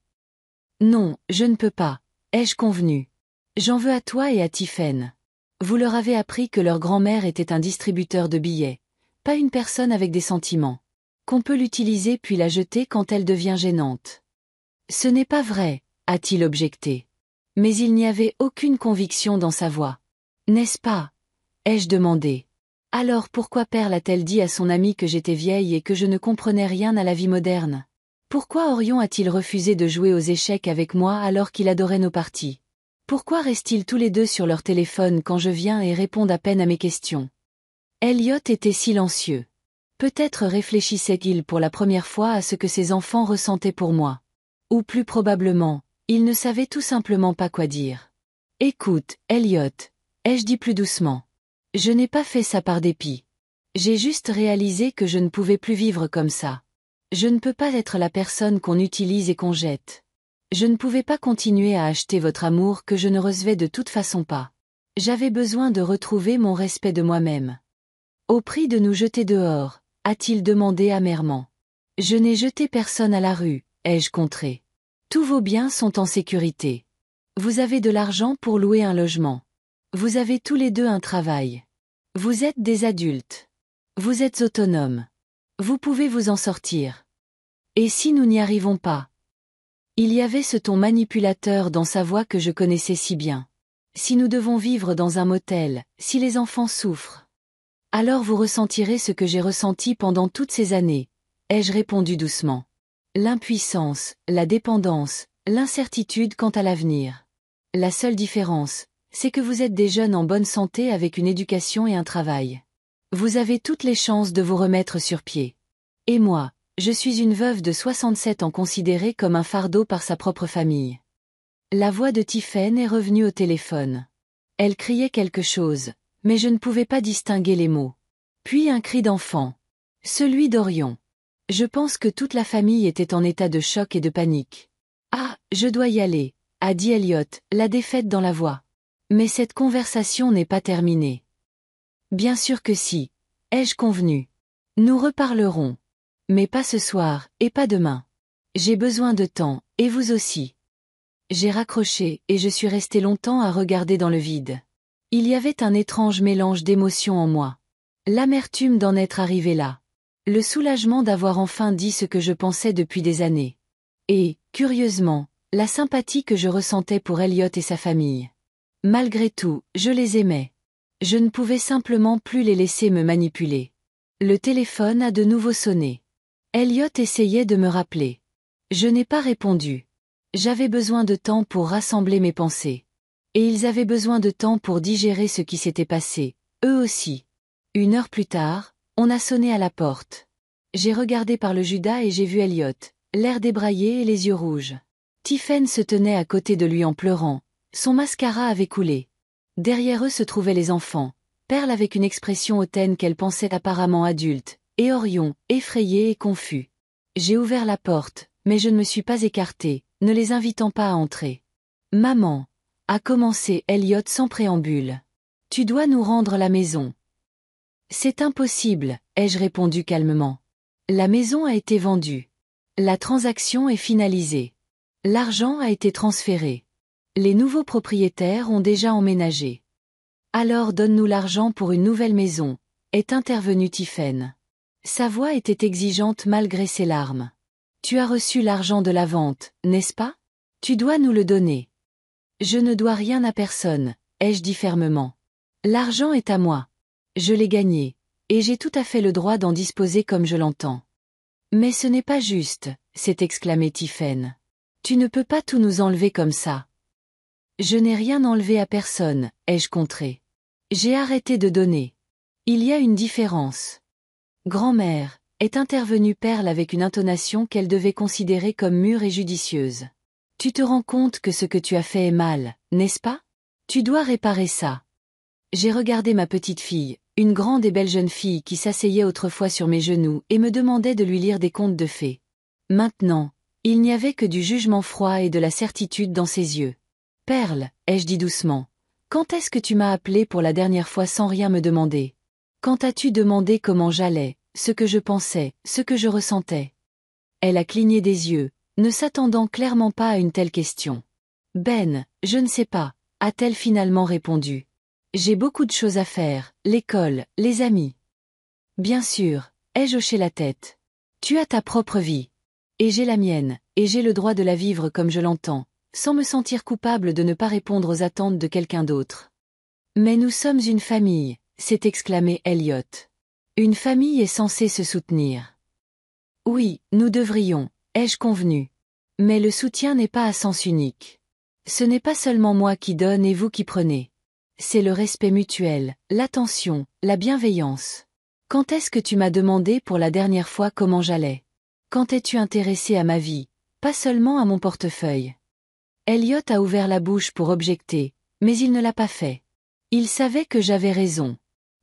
Non, je ne peux pas, ai-je convenu. J'en veux à toi et à Tiphaine. Vous leur avez appris que leur grand-mère était un distributeur de billets, pas une personne avec des sentiments. Qu'on peut l'utiliser puis la jeter quand elle devient gênante. Ce n'est pas vrai, a-t-il objecté. Mais il n'y avait aucune conviction dans sa voix. N'est-ce pas? Ai-je demandé. Alors pourquoi Perle a-t-elle dit à son amie que j'étais vieille et que je ne comprenais rien à la vie moderne? Pourquoi Orion a-t-il refusé de jouer aux échecs avec moi alors qu'il adorait nos parties? Pourquoi restent-ils tous les deux sur leur téléphone quand je viens et répondent à peine à mes questions? Elliot était silencieux. Peut-être réfléchissait-il pour la première fois à ce que ses enfants ressentaient pour moi. Ou plus probablement, il ne savait tout simplement pas quoi dire. Écoute, Elliot, ai-je dit plus doucement. Je n'ai pas fait ça par dépit. J'ai juste réalisé que je ne pouvais plus vivre comme ça. Je ne peux pas être la personne qu'on utilise et qu'on jette. Je ne pouvais pas continuer à acheter votre amour que je ne recevais de toute façon pas. J'avais besoin de retrouver mon respect de moi-même. Au prix de nous jeter dehors, a-t-il demandé amèrement. Je n'ai jeté personne à la rue, ai-je contré. Tous vos biens sont en sécurité. Vous avez de l'argent pour louer un logement. Vous avez tous les deux un travail. Vous êtes des adultes. Vous êtes autonomes. Vous pouvez vous en sortir. Et si nous n'y arrivons pas? Il y avait ce ton manipulateur dans sa voix que je connaissais si bien. Si nous devons vivre dans un motel, si les enfants souffrent, alors vous ressentirez ce que j'ai ressenti pendant toutes ces années, ai-je répondu doucement. L'impuissance, la dépendance, l'incertitude quant à l'avenir. La seule différence, c'est que vous êtes des jeunes en bonne santé avec une éducation et un travail. Vous avez toutes les chances de vous remettre sur pied. Et moi, je suis une veuve de 67 ans considérée comme un fardeau par sa propre famille. La voix de Tiphaine est revenue au téléphone. Elle criait quelque chose, mais je ne pouvais pas distinguer les mots. Puis un cri d'enfant. Celui d'Orion. Je pense que toute la famille était en état de choc et de panique. Ah, je dois y aller, a dit Elliot, la défaite dans la voix. Mais cette conversation n'est pas terminée. Bien sûr que si, ai-je convenu. Nous reparlerons. Mais pas ce soir, et pas demain. J'ai besoin de temps, et vous aussi. J'ai raccroché, et je suis resté longtemps à regarder dans le vide. Il y avait un étrange mélange d'émotions en moi. L'amertume d'en être arrivé là. Le soulagement d'avoir enfin dit ce que je pensais depuis des années. Et, curieusement, la sympathie que je ressentais pour Elliot et sa famille. Malgré tout, je les aimais. Je ne pouvais simplement plus les laisser me manipuler. Le téléphone a de nouveau sonné. Elliot essayait de me rappeler. Je n'ai pas répondu. J'avais besoin de temps pour rassembler mes pensées. Et ils avaient besoin de temps pour digérer ce qui s'était passé, eux aussi. 1 heure plus tard, on a sonné à la porte. J'ai regardé par le Judas et j'ai vu Elliot, l'air débraillé et les yeux rouges. Tiphaine se tenait à côté de lui en pleurant. Son mascara avait coulé. Derrière eux se trouvaient les enfants, Perle avec une expression hautaine qu'elle pensait apparemment adulte, et Orion, effrayé et confus. J'ai ouvert la porte, mais je ne me suis pas écartée, ne les invitant pas à entrer. Maman, a commencé Elliot sans préambule. Tu dois nous rendre la maison. C'est impossible, ai-je répondu calmement. La maison a été vendue. La transaction est finalisée. L'argent a été transféré. Les nouveaux propriétaires ont déjà emménagé. Alors donne-nous l'argent pour une nouvelle maison, est intervenue Tiphaine. Sa voix était exigeante malgré ses larmes. Tu as reçu l'argent de la vente, n'est-ce pas? Tu dois nous le donner. Je ne dois rien à personne, ai-je dit fermement. L'argent est à moi. Je l'ai gagné, et j'ai tout à fait le droit d'en disposer comme je l'entends. Mais ce n'est pas juste, s'est exclamé Tiphaine. Tu ne peux pas tout nous enlever comme ça. Je n'ai rien enlevé à personne, ai-je contré. J'ai arrêté de donner. Il y a une différence. Grand-mère, est intervenue Perle avec une intonation qu'elle devait considérer comme mûre et judicieuse. Tu te rends compte que ce que tu as fait est mal, n'est-ce pas? Tu dois réparer ça. J'ai regardé ma petite fille, une grande et belle jeune fille qui s'asseyait autrefois sur mes genoux et me demandait de lui lire des contes de fées. Maintenant, il n'y avait que du jugement froid et de la certitude dans ses yeux. Perle, ai-je dit doucement, quand est-ce que tu m'as appelé pour la dernière fois sans rien me demander? Quand as-tu demandé comment j'allais, ce que je pensais, ce que je ressentais? Elle a cligné des yeux, ne s'attendant clairement pas à une telle question. Ben, je ne sais pas, a-t-elle finalement répondu. J'ai beaucoup de choses à faire, l'école, les amis. Bien sûr, ai-je hoché la tête. Tu as ta propre vie. Et j'ai la mienne, et j'ai le droit de la vivre comme je l'entends, sans me sentir coupable de ne pas répondre aux attentes de quelqu'un d'autre. Mais nous sommes une famille, s'est exclamé Elliot. Une famille est censée se soutenir. Oui, nous devrions, ai-je convenu. Mais le soutien n'est pas à sens unique. Ce n'est pas seulement moi qui donne et vous qui prenez. C'est le respect mutuel, l'attention, la bienveillance. Quand est-ce que tu m'as demandé pour la dernière fois comment j'allais? Quand es-tu intéressé à ma vie, pas seulement à mon portefeuille? Elliot a ouvert la bouche pour objecter, mais il ne l'a pas fait. Il savait que j'avais raison.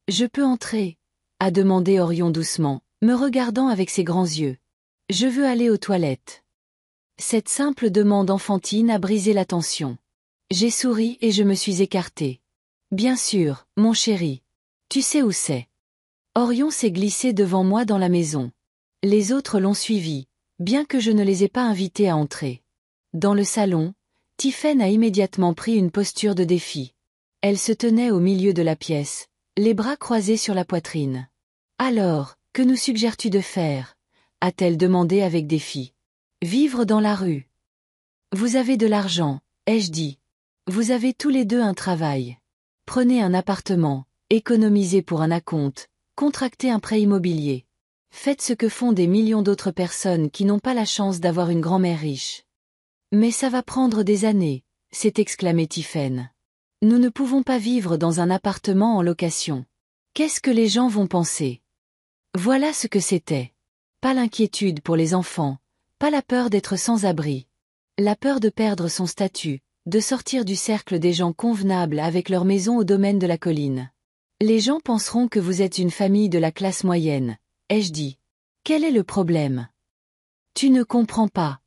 Je peux entrer? A demandé Orion doucement, me regardant avec ses grands yeux. Je veux aller aux toilettes. Cette simple demande enfantine a brisé la tension. J'ai souri et je me suis écartée. Bien sûr, mon chéri. Tu sais où c'est. Orion s'est glissé devant moi dans la maison. Les autres l'ont suivi, bien que je ne les ai pas invités à entrer. Dans le salon, Tiphaine a immédiatement pris une posture de défi. Elle se tenait au milieu de la pièce, les bras croisés sur la poitrine. Alors, que nous suggères-tu de faire? A-t-elle demandé avec défi. Vivre dans la rue. Vous avez de l'argent, ai-je dit. Vous avez tous les deux un travail. Prenez un appartement, économisez pour un acompte, contractez un prêt immobilier. Faites ce que font des millions d'autres personnes qui n'ont pas la chance d'avoir une grand-mère riche. Mais ça va prendre des années, s'est exclamé Tiphaine. Nous ne pouvons pas vivre dans un appartement en location. Qu'est-ce que les gens vont penser? Voilà ce que c'était. Pas l'inquiétude pour les enfants, pas la peur d'être sans abri. La peur de perdre son statut, de sortir du cercle des gens convenables avec leur maison au domaine de la colline. Les gens penseront que vous êtes une famille de la classe moyenne, ai-je dit. Quel est le problème? Tu ne comprends pas.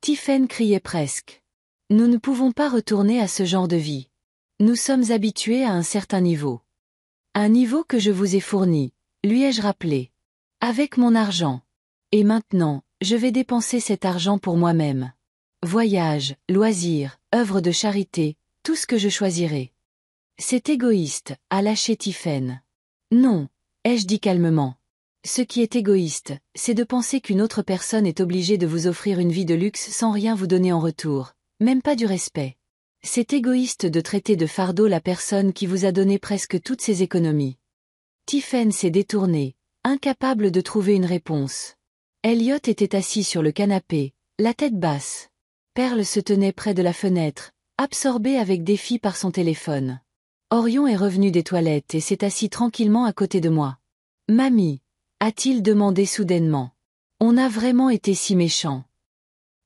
Tiphaine criait presque. Nous ne pouvons pas retourner à ce genre de vie. Nous sommes habitués à un certain niveau. Un niveau que je vous ai fourni, lui ai-je rappelé. Avec mon argent. Et maintenant, je vais dépenser cet argent pour moi-même. Voyages, loisirs, œuvres de charité, tout ce que je choisirai. C'est égoïste, a lâché Tiphaine. Non, ai-je dit calmement. Ce qui est égoïste, c'est de penser qu'une autre personne est obligée de vous offrir une vie de luxe sans rien vous donner en retour, même pas du respect. C'est égoïste de traiter de fardeau la personne qui vous a donné presque toutes ses économies. Tiphaine s'est détournée, incapable de trouver une réponse. Elliot était assis sur le canapé, la tête basse. Perle se tenait près de la fenêtre, absorbée avec défi par son téléphone. Orion est revenu des toilettes et s'est assis tranquillement à côté de moi. Mamie, a-t-il demandé soudainement. On a vraiment été si méchant.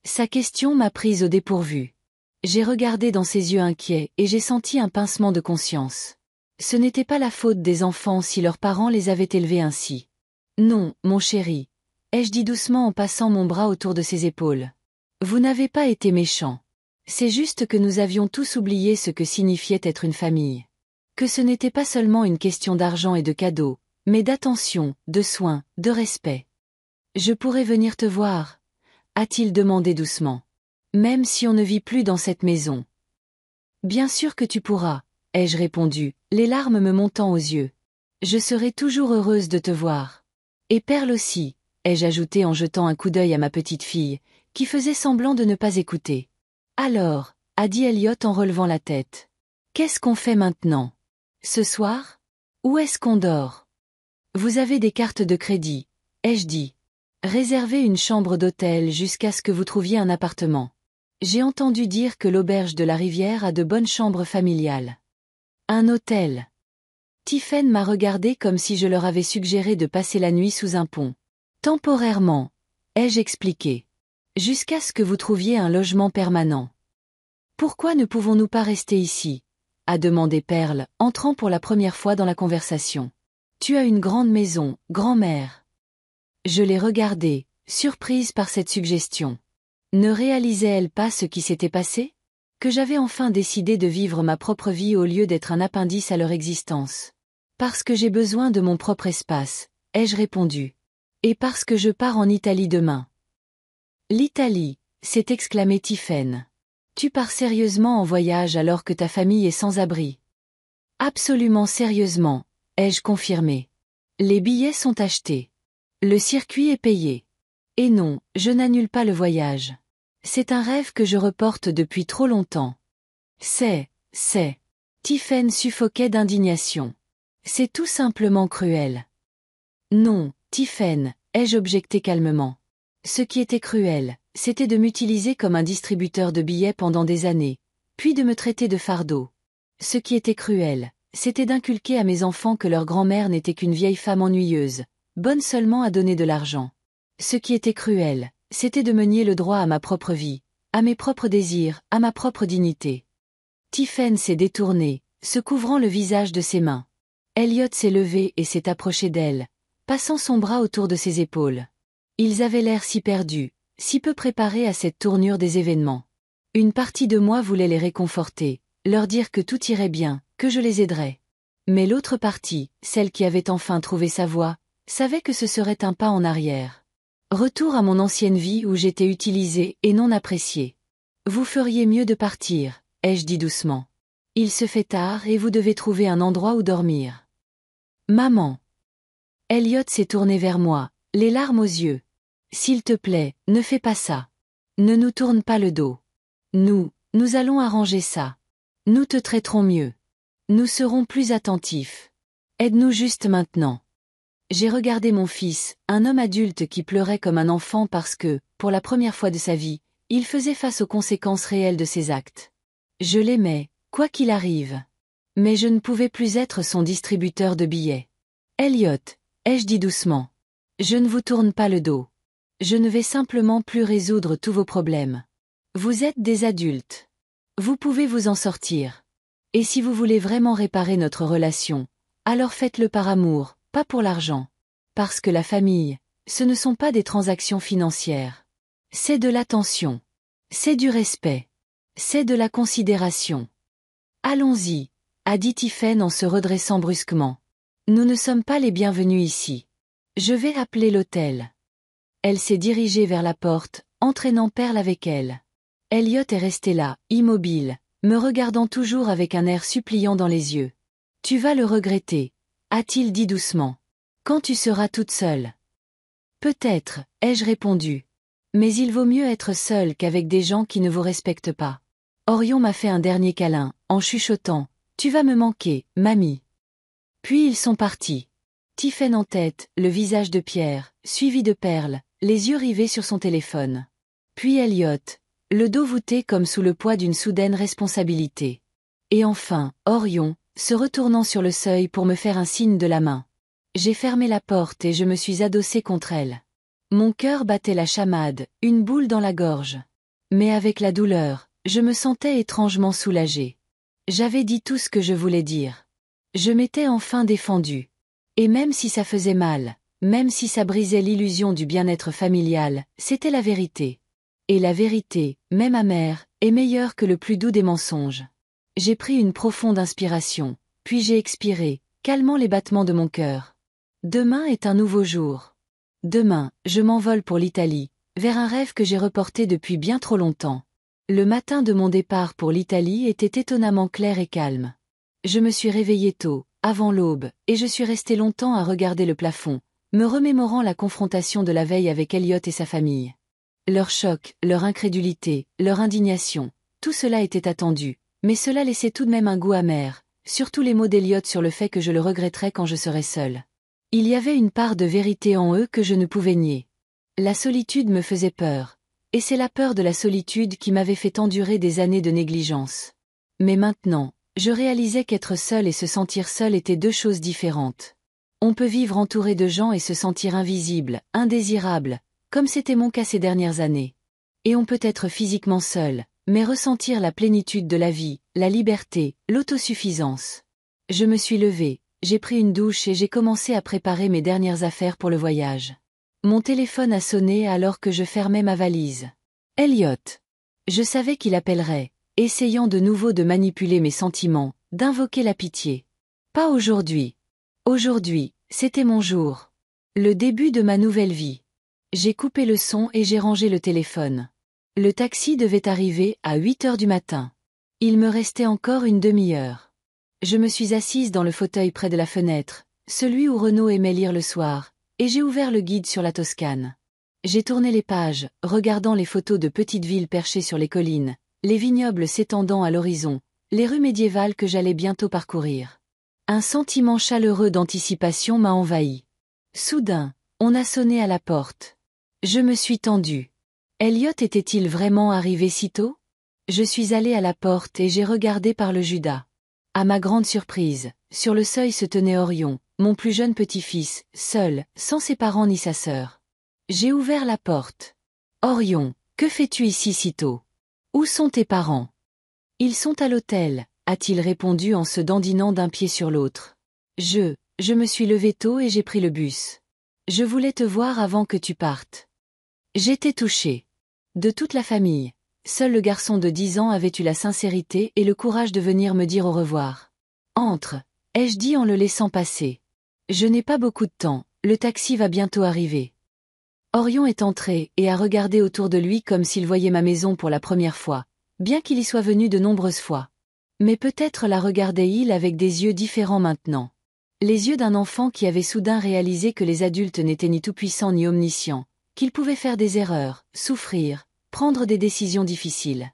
Sa question m'a prise au dépourvu. J'ai regardé dans ses yeux inquiets et j'ai senti un pincement de conscience. Ce n'était pas la faute des enfants si leurs parents les avaient élevés ainsi. Non, mon chéri. ai-je dit doucement en passant mon bras autour de ses épaules. Vous n'avez pas été méchant. C'est juste que nous avions tous oublié ce que signifiait être une famille. Que ce n'était pas seulement une question d'argent et de cadeaux, mais d'attention, de soins, de respect. Je pourrais venir te voir, a-t-il demandé doucement. Même si on ne vit plus dans cette maison. Bien sûr que tu pourras, ai-je répondu, les larmes me montant aux yeux. Je serai toujours heureuse de te voir. Et Perle aussi, ai-je ajouté en jetant un coup d'œil à ma petite fille, qui faisait semblant de ne pas écouter. Alors, a dit Elliot en relevant la tête. Qu'est-ce qu'on fait maintenant? Ce soir? Où est-ce qu'on dort? Vous avez des cartes de crédit, ai-je dit. Réservez une chambre d'hôtel jusqu'à ce que vous trouviez un appartement. J'ai entendu dire que l'auberge de la rivière a de bonnes chambres familiales. Un hôtel. Tiphaine m'a regardé comme si je leur avais suggéré de passer la nuit sous un pont. Temporairement, ai-je expliqué. Jusqu'à ce que vous trouviez un logement permanent. Pourquoi ne pouvons-nous pas rester ici? A demandé Perle, entrant pour la première fois dans la conversation. Tu as une grande maison, grand-mère. Je l'ai regardée, surprise par cette suggestion. Ne réalisait-elle pas ce qui s'était passé? Que j'avais enfin décidé de vivre ma propre vie au lieu d'être un appendice à leur existence. Parce que j'ai besoin de mon propre espace, ai-je répondu. Et parce que je pars en Italie demain. L'Italie, s'est exclamé Tiphaine. Tu pars sérieusement en voyage alors que ta famille est sans abri? Absolument sérieusement, ai-je confirmé. Les billets sont achetés. Le circuit est payé. Et non, je n'annule pas le voyage. C'est un rêve que je reporte depuis trop longtemps. C'est. Tiphaine suffoquait d'indignation. C'est tout simplement cruel. Non, Tiphaine, ai-je objecté calmement. Ce qui était cruel, c'était de m'utiliser comme un distributeur de billets pendant des années, puis de me traiter de fardeau. Ce qui était cruel, c'était d'inculquer à mes enfants que leur grand-mère n'était qu'une vieille femme ennuyeuse, bonne seulement à donner de l'argent. Ce qui était cruel, c'était de me nier le droit à ma propre vie, à mes propres désirs, à ma propre dignité. Tiphaine s'est détournée, se couvrant le visage de ses mains. Elliot s'est levé et s'est approché d'elle, passant son bras autour de ses épaules. Ils avaient l'air si perdus, si peu préparés à cette tournure des événements. Une partie de moi voulait les réconforter, leur dire que tout irait bien, que je les aiderais. Mais l'autre partie, celle qui avait enfin trouvé sa voie, savait que ce serait un pas en arrière. Retour à mon ancienne vie où j'étais utilisée et non appréciée. Vous feriez mieux de partir, ai-je dit doucement. Il se fait tard et vous devez trouver un endroit où dormir. Maman. Elliot s'est tourné vers moi, les larmes aux yeux. S'il te plaît, ne fais pas ça. Ne nous tourne pas le dos. Nous allons arranger ça. Nous te traiterons mieux. Nous serons plus attentifs. Aide-nous juste maintenant. J'ai regardé mon fils, un homme adulte qui pleurait comme un enfant parce que, pour la première fois de sa vie, il faisait face aux conséquences réelles de ses actes. Je l'aimais, quoi qu'il arrive. Mais je ne pouvais plus être son distributeur de billets. Elliot, ai-je dit doucement. Je ne vous tourne pas le dos. Je ne vais simplement plus résoudre tous vos problèmes. Vous êtes des adultes. Vous pouvez vous en sortir. Et si vous voulez vraiment réparer notre relation, alors faites-le par amour, pas pour l'argent. Parce que la famille, ce ne sont pas des transactions financières. C'est de l'attention. C'est du respect. C'est de la considération. Allons-y, a dit Tiphaine en se redressant brusquement. Nous ne sommes pas les bienvenus ici. Je vais appeler l'hôtel. Elle s'est dirigée vers la porte, entraînant Perle avec elle. Elliot est resté là, immobile, me regardant toujours avec un air suppliant dans les yeux. Tu vas le regretter, a-t-il dit doucement. Quand tu seras toute seule. Peut-être, ai-je répondu. Mais il vaut mieux être seule qu'avec des gens qui ne vous respectent pas. Orion m'a fait un dernier câlin, en chuchotant. Tu vas me manquer, mamie. Puis ils sont partis. Tiphaine en tête, le visage de Pierre, suivi de Perle, les yeux rivés sur son téléphone. Puis Elliot, le dos voûté comme sous le poids d'une soudaine responsabilité. Et enfin, Orion, se retournant sur le seuil pour me faire un signe de la main. J'ai fermé la porte et je me suis adossée contre elle. Mon cœur battait la chamade, une boule dans la gorge. Mais avec la douleur, je me sentais étrangement soulagée. J'avais dit tout ce que je voulais dire. Je m'étais enfin défendue. Et même si ça faisait mal, même si ça brisait l'illusion du bien-être familial, c'était la vérité. Et la vérité, même amère, est meilleure que le plus doux des mensonges. J'ai pris une profonde inspiration, puis j'ai expiré, calmant les battements de mon cœur. Demain est un nouveau jour. Demain, je m'envole pour l'Italie, vers un rêve que j'ai reporté depuis bien trop longtemps. Le matin de mon départ pour l'Italie était étonnamment clair et calme. Je me suis réveillé tôt, avant l'aube, et je suis resté longtemps à regarder le plafond, me remémorant la confrontation de la veille avec Elliot et sa famille. Leur choc, leur incrédulité, leur indignation, tout cela était attendu, mais cela laissait tout de même un goût amer, surtout les mots d'Elliot sur le fait que je le regretterais quand je serais seule. Il y avait une part de vérité en eux que je ne pouvais nier. La solitude me faisait peur, et c'est la peur de la solitude qui m'avait fait endurer des années de négligence. Mais maintenant, je réalisais qu'être seul et se sentir seul étaient deux choses différentes. On peut vivre entouré de gens et se sentir invisible, indésirable, comme c'était mon cas ces dernières années. Et on peut être physiquement seul, mais ressentir la plénitude de la vie, la liberté, l'autosuffisance. Je me suis levée, j'ai pris une douche et j'ai commencé à préparer mes dernières affaires pour le voyage. Mon téléphone a sonné alors que je fermais ma valise. Elliot. Je savais qu'il appellerait, essayant de nouveau de manipuler mes sentiments, d'invoquer la pitié. Pas aujourd'hui. Aujourd'hui, c'était mon jour. Le début de ma nouvelle vie. J'ai coupé le son et j'ai rangé le téléphone. Le taxi devait arriver à 8 heures du matin. Il me restait encore une demi-heure. Je me suis assise dans le fauteuil près de la fenêtre, celui où Renaud aimait lire le soir, et j'ai ouvert le guide sur la Toscane. J'ai tourné les pages, regardant les photos de petites villes perchées sur les collines, les vignobles s'étendant à l'horizon, les rues médiévales que j'allais bientôt parcourir. Un sentiment chaleureux d'anticipation m'a envahi. Soudain, on a sonné à la porte. Je me suis tendue. Elliot était-il vraiment arrivé si tôt? Je suis allée à la porte et j'ai regardé par le judas. À ma grande surprise, sur le seuil se tenait Orion, mon plus jeune petit-fils, seul, sans ses parents ni sa sœur. J'ai ouvert la porte. Orion, que fais-tu ici si tôt? Où sont tes parents? Ils sont à l'hôtel, a-t-il répondu en se dandinant d'un pied sur l'autre. Je me suis levée tôt et j'ai pris le bus. Je voulais te voir avant que tu partes. J'étais touchée. De toute la famille, seul le garçon de 10 ans avait eu la sincérité et le courage de venir me dire au revoir. Entre, ai-je dit en le laissant passer. Je n'ai pas beaucoup de temps, le taxi va bientôt arriver. Orion est entré et a regardé autour de lui comme s'il voyait ma maison pour la première fois, bien qu'il y soit venu de nombreuses fois. Mais peut-être la regardait-il avec des yeux différents maintenant. Les yeux d'un enfant qui avait soudain réalisé que les adultes n'étaient ni tout-puissants ni omniscients, qu'ils pouvaient faire des erreurs, souffrir, prendre des décisions difficiles.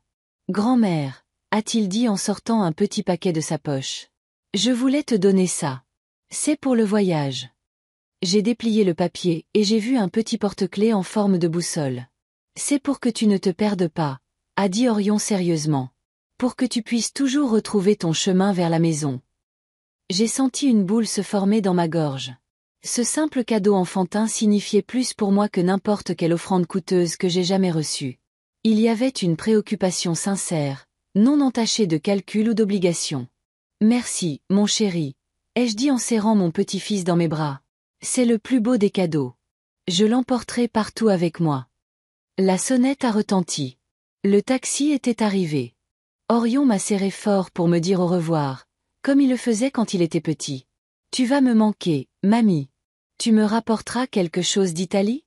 Grand-mère, a-t-il dit en sortant un petit paquet de sa poche. Je voulais te donner ça. C'est pour le voyage. J'ai déplié le papier et j'ai vu un petit porte-clés en forme de boussole. C'est pour que tu ne te perdes pas, a dit Orion sérieusement. Pour que tu puisses toujours retrouver ton chemin vers la maison. J'ai senti une boule se former dans ma gorge. Ce simple cadeau enfantin signifiait plus pour moi que n'importe quelle offrande coûteuse que j'ai jamais reçue. Il y avait une préoccupation sincère, non entachée de calcul ou d'obligation. Merci, mon chéri, ai-je dit en serrant mon petit-fils dans mes bras. C'est le plus beau des cadeaux. Je l'emporterai partout avec moi. La sonnette a retenti. Le taxi était arrivé. Orion m'a serré fort pour me dire au revoir, comme il le faisait quand il était petit. Tu vas me manquer, mamie. Tu me rapporteras quelque chose d'Italie?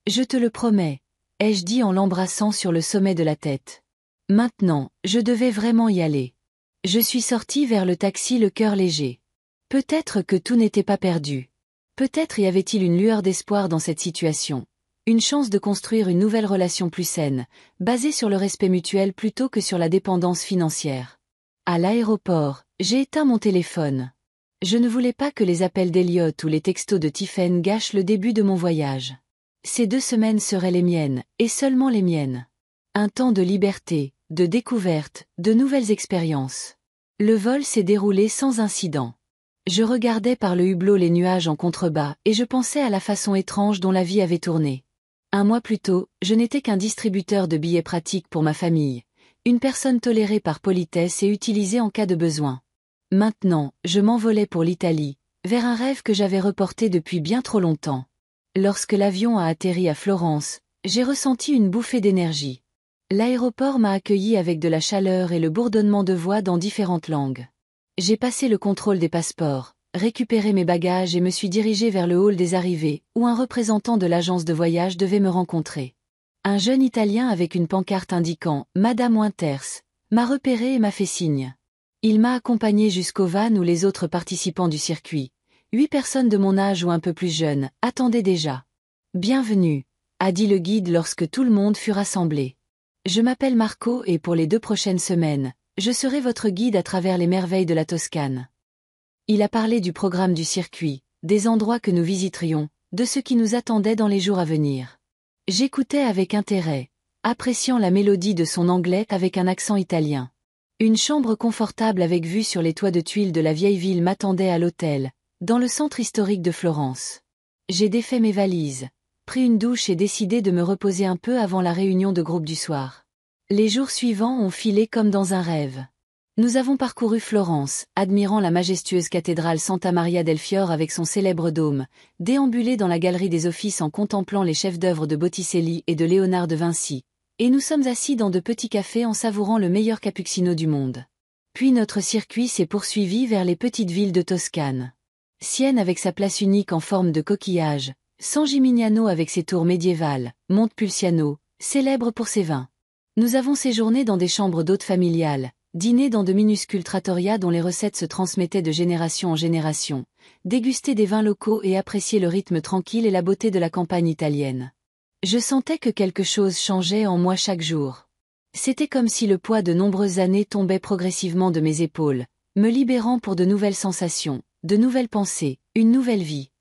Je te le promets, ai-je dit en l'embrassant sur le sommet de la tête. Maintenant, je devais vraiment y aller. Je suis sortie vers le taxi le cœur léger. Peut-être que tout n'était pas perdu. Peut-être y avait-il une lueur d'espoir dans cette situation, une chance de construire une nouvelle relation plus saine, basée sur le respect mutuel plutôt que sur la dépendance financière. À l'aéroport, j'ai éteint mon téléphone. Je ne voulais pas que les appels d'Elliot ou les textos de Tiffen gâchent le début de mon voyage. Ces 2 semaines seraient les miennes, et seulement les miennes. Un temps de liberté, de découverte, de nouvelles expériences. Le vol s'est déroulé sans incident. Je regardais par le hublot les nuages en contrebas et je pensais à la façon étrange dont la vie avait tourné. Un mois plus tôt, je n'étais qu'un distributeur de billets pratiques pour ma famille, une personne tolérée par politesse et utilisée en cas de besoin. Maintenant, je m'envolais pour l'Italie, vers un rêve que j'avais reporté depuis bien trop longtemps. Lorsque l'avion a atterri à Florence, j'ai ressenti une bouffée d'énergie. L'aéroport m'a accueilli avec de la chaleur et le bourdonnement de voix dans différentes langues. J'ai passé le contrôle des passeports, récupéré mes bagages et me suis dirigé vers le hall des arrivées, où un représentant de l'agence de voyage devait me rencontrer. Un jeune Italien avec une pancarte indiquant « Madame Winters » m'a repéré et m'a fait signe. Il m'a accompagné jusqu'au van où les autres participants du circuit, 8 personnes de mon âge ou un peu plus jeunes, attendaient déjà. « Bienvenue », a dit le guide lorsque tout le monde fut rassemblé. Je m'appelle Marco et pour les 2 prochaines semaines, je serai votre guide à travers les merveilles de la Toscane. Il a parlé du programme du circuit, des endroits que nous visiterions, de ce qui nous attendait dans les jours à venir. J'écoutais avec intérêt, appréciant la mélodie de son anglais avec un accent italien. Une chambre confortable avec vue sur les toits de tuiles de la vieille ville m'attendait à l'hôtel, dans le centre historique de Florence. J'ai défait mes valises, pris une douche et décidé de me reposer un peu avant la réunion de groupe du soir. Les jours suivants ont filé comme dans un rêve. Nous avons parcouru Florence, admirant la majestueuse cathédrale Santa Maria del Fiore avec son célèbre dôme, déambulé dans la galerie des offices en contemplant les chefs-d'œuvre de Botticelli et de Léonard de Vinci, et nous sommes assis dans de petits cafés en savourant le meilleur cappuccino du monde. Puis notre circuit s'est poursuivi vers les petites villes de Toscane. Sienne avec sa place unique en forme de coquillage, San Gimignano avec ses tours médiévales, Montepulciano, célèbre pour ses vins. Nous avons séjourné dans des chambres d'hôtes familiales, dîné dans de minuscules trattorias dont les recettes se transmettaient de génération en génération, dégusté des vins locaux et apprécié le rythme tranquille et la beauté de la campagne italienne. Je sentais que quelque chose changeait en moi chaque jour. C'était comme si le poids de nombreuses années tombait progressivement de mes épaules, me libérant pour de nouvelles sensations, de nouvelles pensées, une nouvelle vie.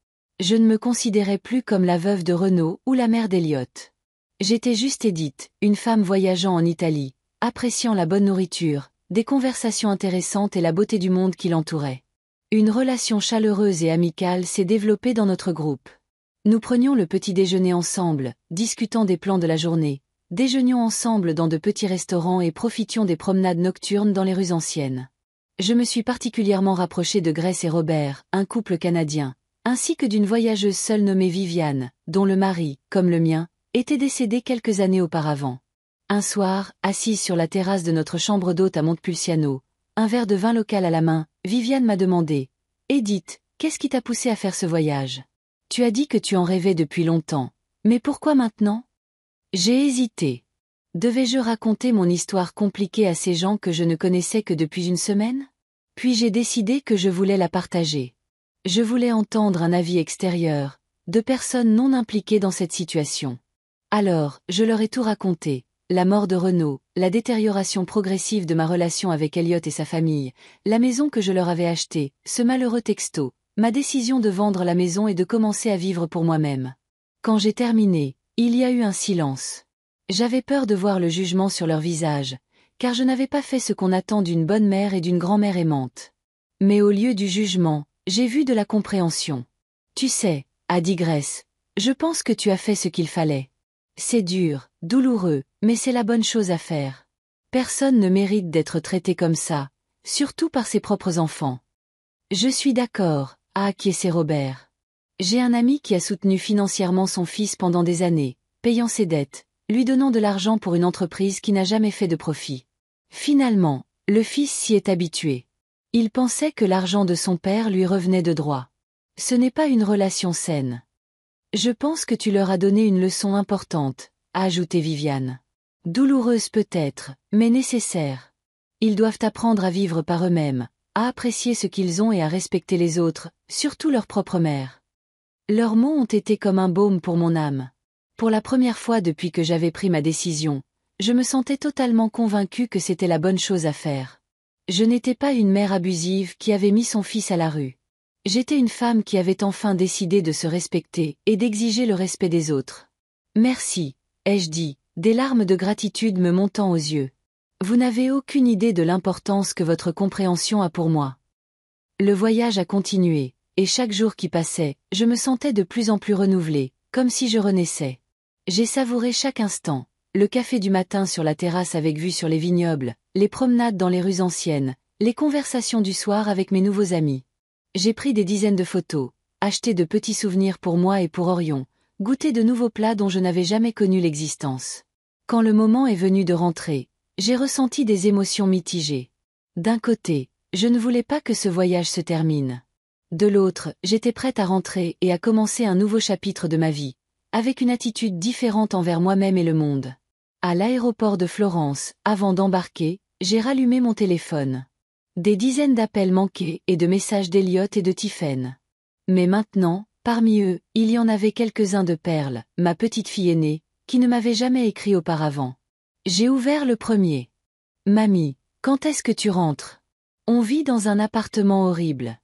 Je ne me considérais plus comme la veuve de Renaud ou la mère d'Eliott. J'étais juste Edith, une femme voyageant en Italie, appréciant la bonne nourriture, des conversations intéressantes et la beauté du monde qui l'entourait. Une relation chaleureuse et amicale s'est développée dans notre groupe. Nous prenions le petit déjeuner ensemble, discutant des plans de la journée, déjeunions ensemble dans de petits restaurants et profitions des promenades nocturnes dans les rues anciennes. Je me suis particulièrement rapprochée de Grace et Robert, un couple canadien, ainsi que d'une voyageuse seule nommée Viviane, dont le mari, comme le mien, était décédé quelques années auparavant. Un soir, assise sur la terrasse de notre chambre d'hôte à Montepulciano, un verre de vin local à la main, Viviane m'a demandé « Edith, qu'est-ce qui t'a poussé à faire ce voyage ? Tu as dit que tu en rêvais depuis longtemps, mais pourquoi maintenant ?» J'ai hésité. Devais-je raconter mon histoire compliquée à ces gens que je ne connaissais que depuis une semaine ? Puis j'ai décidé que je voulais la partager. Je voulais entendre un avis extérieur, de personnes non impliquées dans cette situation. Alors, je leur ai tout raconté. La mort de Renaud, la détérioration progressive de ma relation avec Eliott et sa famille, la maison que je leur avais achetée, ce malheureux texto, ma décision de vendre la maison et de commencer à vivre pour moi-même. Quand j'ai terminé, il y a eu un silence. J'avais peur de voir le jugement sur leur visage, car je n'avais pas fait ce qu'on attend d'une bonne mère et d'une grand-mère aimante. Mais au lieu du jugement, j'ai vu de la compréhension. « Tu sais, » a dit Grace, « je pense que tu as fait ce qu'il fallait. C'est dur, douloureux, mais c'est la bonne chose à faire. Personne ne mérite d'être traité comme ça, surtout par ses propres enfants. » Je suis d'accord, a acquiescé Robert. J'ai un ami qui a soutenu financièrement son fils pendant des années, payant ses dettes, lui donnant de l'argent pour une entreprise qui n'a jamais fait de profit. Finalement, le fils s'y est habitué. Il pensait que l'argent de son père lui revenait de droit. Ce n'est pas une relation saine. Je pense que tu leur as donné une leçon importante, a ajouté Viviane. Douloureuse peut-être, mais nécessaire. Ils doivent apprendre à vivre par eux-mêmes, à apprécier ce qu'ils ont et à respecter les autres, surtout leur propre mère. Leurs mots ont été comme un baume pour mon âme. Pour la première fois depuis que j'avais pris ma décision, je me sentais totalement convaincue que c'était la bonne chose à faire. Je n'étais pas une mère abusive qui avait mis son fils à la rue. J'étais une femme qui avait enfin décidé de se respecter et d'exiger le respect des autres. Merci, ai-je dit, des larmes de gratitude me montant aux yeux. Vous n'avez aucune idée de l'importance que votre compréhension a pour moi. Le voyage a continué, et chaque jour qui passait, je me sentais de plus en plus renouvelée, comme si je renaissais. J'ai savouré chaque instant, le café du matin sur la terrasse avec vue sur les vignobles, les promenades dans les rues anciennes, les conversations du soir avec mes nouveaux amis. J'ai pris des dizaines de photos, acheté de petits souvenirs pour moi et pour Orion, goûté de nouveaux plats dont je n'avais jamais connu l'existence. Quand le moment est venu de rentrer, j'ai ressenti des émotions mitigées. D'un côté, je ne voulais pas que ce voyage se termine. De l'autre, j'étais prête à rentrer et à commencer un nouveau chapitre de ma vie, avec une attitude différente envers moi-même et le monde. À l'aéroport de Florence, avant d'embarquer, j'ai rallumé mon téléphone. Des dizaines d'appels manqués et de messages d'Elliot et de Tiphaine. Mais maintenant, parmi eux, il y en avait quelques-uns de Perle, ma petite fille aînée, qui ne m'avait jamais écrit auparavant. J'ai ouvert le premier. Mamie, quand est-ce que tu rentres? On vit dans un appartement horrible.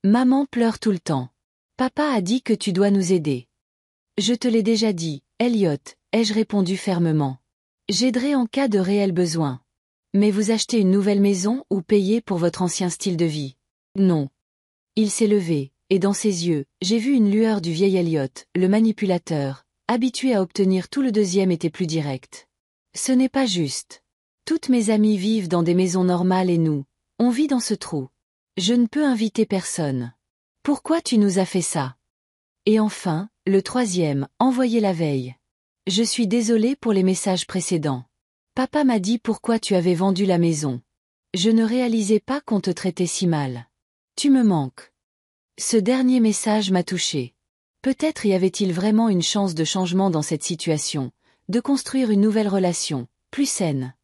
Maman pleure tout le temps. Papa a dit que tu dois nous aider. Je te l'ai déjà dit, Elliot, ai-je répondu fermement. J'aiderai en cas de réel besoin. Mais vous achetez une nouvelle maison ou payez pour votre ancien style de vie? Non. Il s'est levé, et dans ses yeux, j'ai vu une lueur du vieil Elliot, le manipulateur, habitué à obtenir tout. Le deuxième était plus direct. Ce n'est pas juste. Toutes mes amies vivent dans des maisons normales et nous, on vit dans ce trou. Je ne peux inviter personne. Pourquoi tu nous as fait ça? Et enfin, le troisième, envoyé la veille. Je suis désolée pour les messages précédents. Papa m'a dit pourquoi tu avais vendu la maison. Je ne réalisais pas qu'on te traitait si mal. Tu me manques. Ce dernier message m'a touchée. Peut-être y avait-il vraiment une chance de changement dans cette situation, de construire une nouvelle relation, plus saine.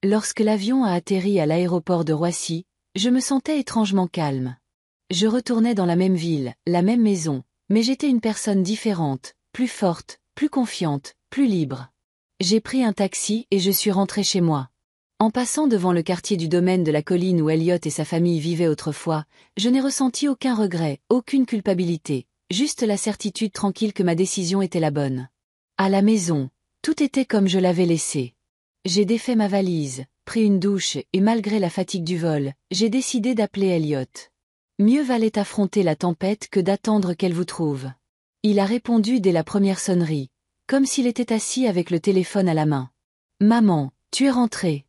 Lorsque l'avion a atterri à l'aéroport de Roissy, je me sentais étrangement calme. Je retournais dans la même ville, la même maison, mais j'étais une personne différente, plus forte, plus confiante, plus libre. J'ai pris un taxi et je suis rentrée chez moi. En passant devant le quartier du domaine de la colline où Elliot et sa famille vivaient autrefois, je n'ai ressenti aucun regret, aucune culpabilité, juste la certitude tranquille que ma décision était la bonne. À la maison, tout était comme je l'avais laissé. J'ai défait ma valise, pris une douche et malgré la fatigue du vol, j'ai décidé d'appeler Elliot. Mieux valait affronter la tempête que d'attendre qu'elle vous trouve. Il a répondu dès la première sonnerie, comme s'il était assis avec le téléphone à la main. « Maman, tu es rentrée ?»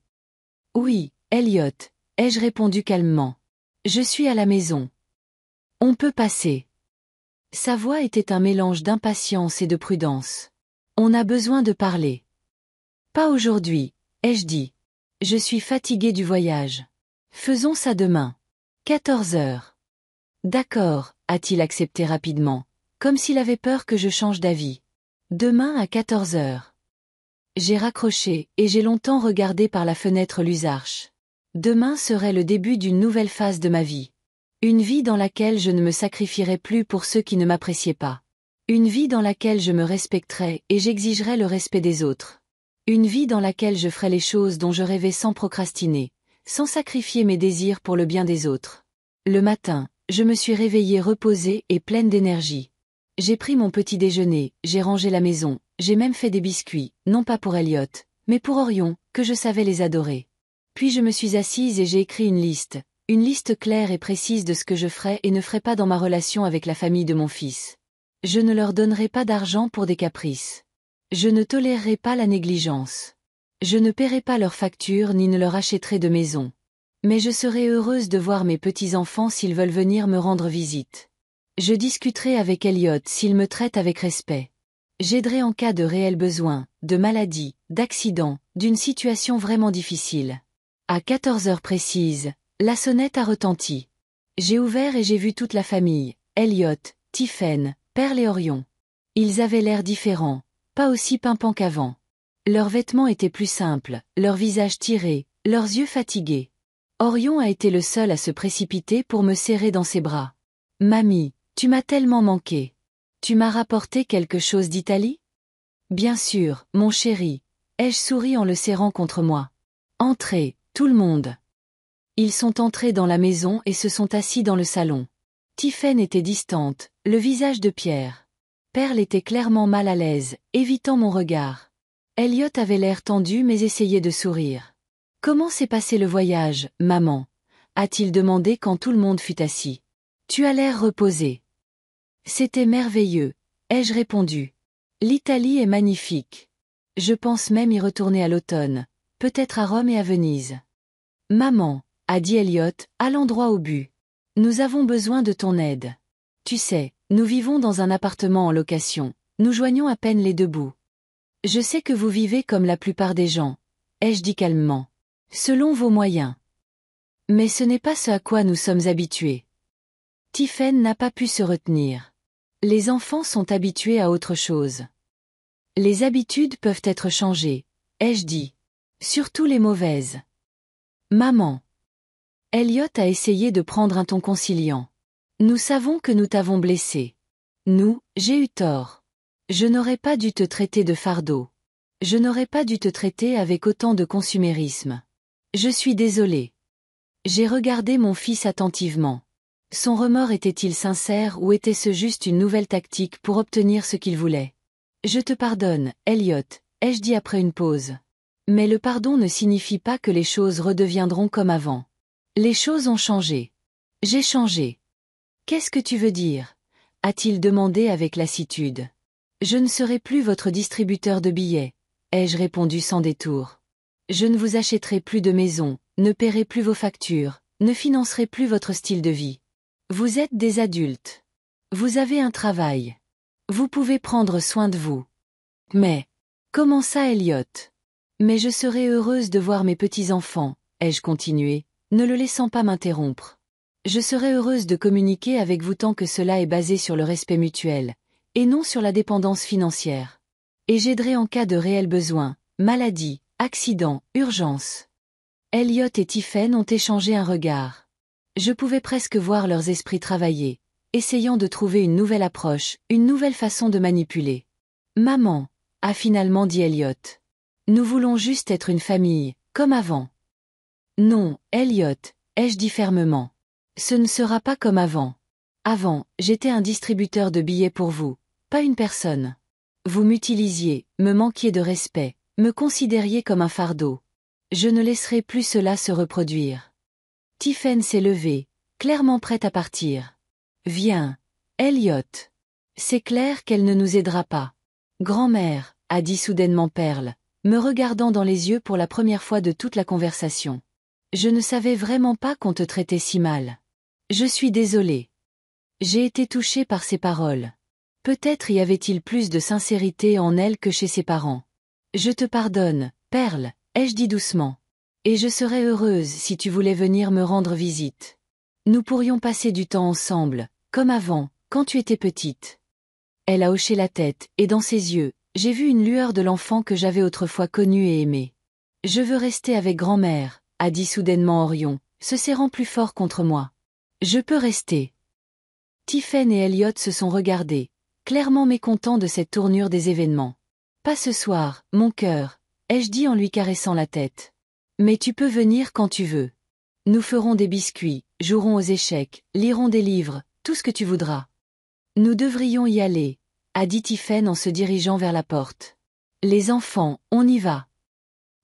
« Oui, Elliot, ai-je répondu calmement. « Je suis à la maison. On peut passer. » Sa voix était un mélange d'impatience et de prudence. « On a besoin de parler. »« Pas aujourd'hui, » ai-je dit. « Je suis fatiguée du voyage. Faisons ça demain. 14 heures. » « D'accord, » a-t-il accepté rapidement, comme s'il avait peur que je change d'avis. « Demain à 14 heures. » J'ai raccroché, et j'ai longtemps regardé par la fenêtre l'Usarche. Demain serait le début d'une nouvelle phase de ma vie. Une vie dans laquelle je ne me sacrifierai plus pour ceux qui ne m'appréciaient pas. Une vie dans laquelle je me respecterai et j'exigerai le respect des autres. Une vie dans laquelle je ferai les choses dont je rêvais sans procrastiner, sans sacrifier mes désirs pour le bien des autres. Le matin, je me suis réveillée reposée et pleine d'énergie. J'ai pris mon petit déjeuner, j'ai rangé la maison, j'ai même fait des biscuits, non pas pour Elliot, mais pour Orion, que je savais les adorer. Puis je me suis assise et j'ai écrit une liste claire et précise de ce que je ferais et ne ferais pas dans ma relation avec la famille de mon fils. Je ne leur donnerai pas d'argent pour des caprices. Je ne tolérerai pas la négligence. Je ne paierai pas leurs factures ni ne leur achèterai de maison. Mais je serai heureuse de voir mes petits-enfants s'ils veulent venir me rendre visite. Je discuterai avec Elliot s'il me traite avec respect. J'aiderai en cas de réel besoin, de maladie, d'accident, d'une situation vraiment difficile. À 14 heures précises, la sonnette a retenti. J'ai ouvert et j'ai vu toute la famille, Elliot, Tiphaine, Perle et Orion. Ils avaient l'air différents, pas aussi pimpants qu'avant. Leurs vêtements étaient plus simples, leurs visages tirés, leurs yeux fatigués. Orion a été le seul à se précipiter pour me serrer dans ses bras. « Mamie, tu m'as tellement manqué. Tu m'as rapporté quelque chose d'Italie? » « Bien sûr, mon chéri, » ai-je souri en le serrant contre moi. « Entrez, tout le monde. » Ils sont entrés dans la maison et se sont assis dans le salon. Tiphaine était distante, le visage de pierre. Perle était clairement mal à l'aise, évitant mon regard. Elliot avait l'air tendu mais essayait de sourire. « Comment s'est passé le voyage, maman ?» a-t-il demandé quand tout le monde fut assis. « Tu as l'air reposée. »« C'était merveilleux, » ai-je répondu. « L'Italie est magnifique. Je pense même y retourner à l'automne, peut-être à Rome et à Venise. »« Maman, » a dit Elliot, allant droit au but. « Nous avons besoin de ton aide. Tu sais, nous vivons dans un appartement en location, nous joignons à peine les deux bouts. Je sais que vous vivez comme la plupart des gens, ai-je dit calmement. Selon vos moyens. Mais ce n'est pas ce à quoi nous sommes habitués. Tiphaine n'a pas pu se retenir. Les enfants sont habitués à autre chose. Les habitudes peuvent être changées, ai-je dit. Surtout les mauvaises. Maman. Elliot a essayé de prendre un ton conciliant. Nous savons que nous t'avons blessé. J'ai eu tort. Je n'aurais pas dû te traiter de fardeau. Je n'aurais pas dû te traiter avec autant de consumérisme. Je suis désolée. J'ai regardé mon fils attentivement. Son remords était-il sincère ou était-ce juste une nouvelle tactique pour obtenir ce qu'il voulait? Je te pardonne, Elliot, ai-je dit après une pause. Mais le pardon ne signifie pas que les choses redeviendront comme avant. Les choses ont changé. J'ai changé. Qu'est-ce que tu veux dire? A-t-il demandé avec lassitude. Je ne serai plus votre distributeur de billets, ai-je répondu sans détour. Je ne vous achèterai plus de maison, ne paierai plus vos factures, ne financerai plus votre style de vie. Vous êtes des adultes. Vous avez un travail. Vous pouvez prendre soin de vous. Mais, comment ça, Elliot? Mais je serai heureuse de voir mes petits-enfants, ai-je continué, ne le laissant pas m'interrompre. Je serai heureuse de communiquer avec vous tant que cela est basé sur le respect mutuel, et non sur la dépendance financière. Et j'aiderai en cas de réel besoin, maladie, accident, urgence. Elliot et Tiphaine ont échangé un regard. Je pouvais presque voir leurs esprits travailler, essayant de trouver une nouvelle approche, une nouvelle façon de manipuler. Maman, a finalement dit Elliot. Nous voulons juste être une famille, comme avant. Non, Elliot, ai-je dit fermement. Ce ne sera pas comme avant. Avant, j'étais un distributeur de billets pour vous, pas une personne. Vous m'utilisiez, me manquiez de respect, me considériez comme un fardeau. Je ne laisserai plus cela se reproduire. Tiphaine s'est levée, clairement prête à partir. Viens, Elliot. C'est clair qu'elle ne nous aidera pas. Grand-mère, a dit soudainement Perle, me regardant dans les yeux pour la première fois de toute la conversation. Je ne savais vraiment pas qu'on te traitait si mal. Je suis désolée. J'ai été touchée par ces paroles. Peut-être y avait-il plus de sincérité en elle que chez ses parents. Je te pardonne, Perle, ai-je dit doucement. Et je serais heureuse si tu voulais venir me rendre visite. Nous pourrions passer du temps ensemble, comme avant, quand tu étais petite. Elle a hoché la tête, et dans ses yeux, j'ai vu une lueur de l'enfant que j'avais autrefois connu et aimé. Je veux rester avec grand-mère, a dit soudainement Orion, se serrant plus fort contre moi. Je peux rester. Tiphaine et Elliot se sont regardés, clairement mécontents de cette tournure des événements. Pas ce soir, mon cœur, ai-je dit en lui caressant la tête. Mais tu peux venir quand tu veux. Nous ferons des biscuits, jouerons aux échecs, lirons des livres, tout ce que tu voudras. Nous devrions y aller, a dit Tiphaine en se dirigeant vers la porte. Les enfants, on y va.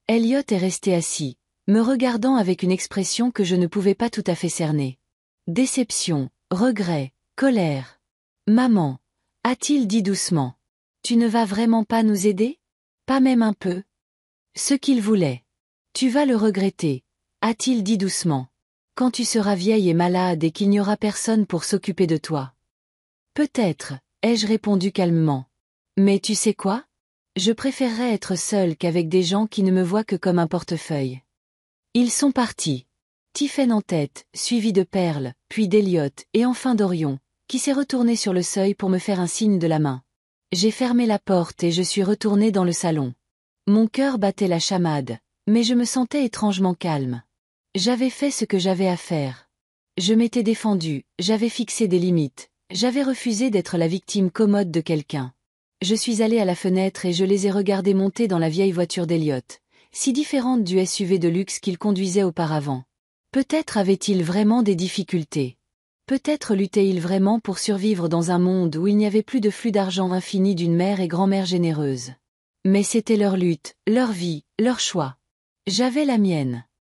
Elliot est resté assis, me regardant avec une expression que je ne pouvais pas tout à fait cerner. Déception, regret, colère. Maman, a-t-il dit doucement. Tu ne vas vraiment pas nous aider? Pas même un peu? Ce qu'il voulait. Tu vas le regretter, a-t-il dit doucement. Quand tu seras vieille et malade et qu'il n'y aura personne pour s'occuper de toi. Peut-être, ai-je répondu calmement. Mais tu sais quoi? Je préférerais être seule qu'avec des gens qui ne me voient que comme un portefeuille. Ils sont partis. Tiphaine en tête, suivi de Perle, puis d'Elliot, et enfin d'Orion, qui s'est retourné sur le seuil pour me faire un signe de la main. J'ai fermé la porte et je suis retournée dans le salon. Mon cœur battait la chamade, mais je me sentais étrangement calme. J'avais fait ce que j'avais à faire. Je m'étais défendue, j'avais fixé des limites, j'avais refusé d'être la victime commode de quelqu'un. Je suis allée à la fenêtre et je les ai regardés monter dans la vieille voiture d'Elliot, si différente du SUV de luxe qu'il conduisait auparavant. Peut-être avait-il vraiment des difficultés. Peut-être luttait-il vraiment pour survivre dans un monde où il n'y avait plus de flux d'argent infini d'une mère et grand-mère généreuse. Mais c'était leur lutte, leur vie, leur choix. J'avais la mienne.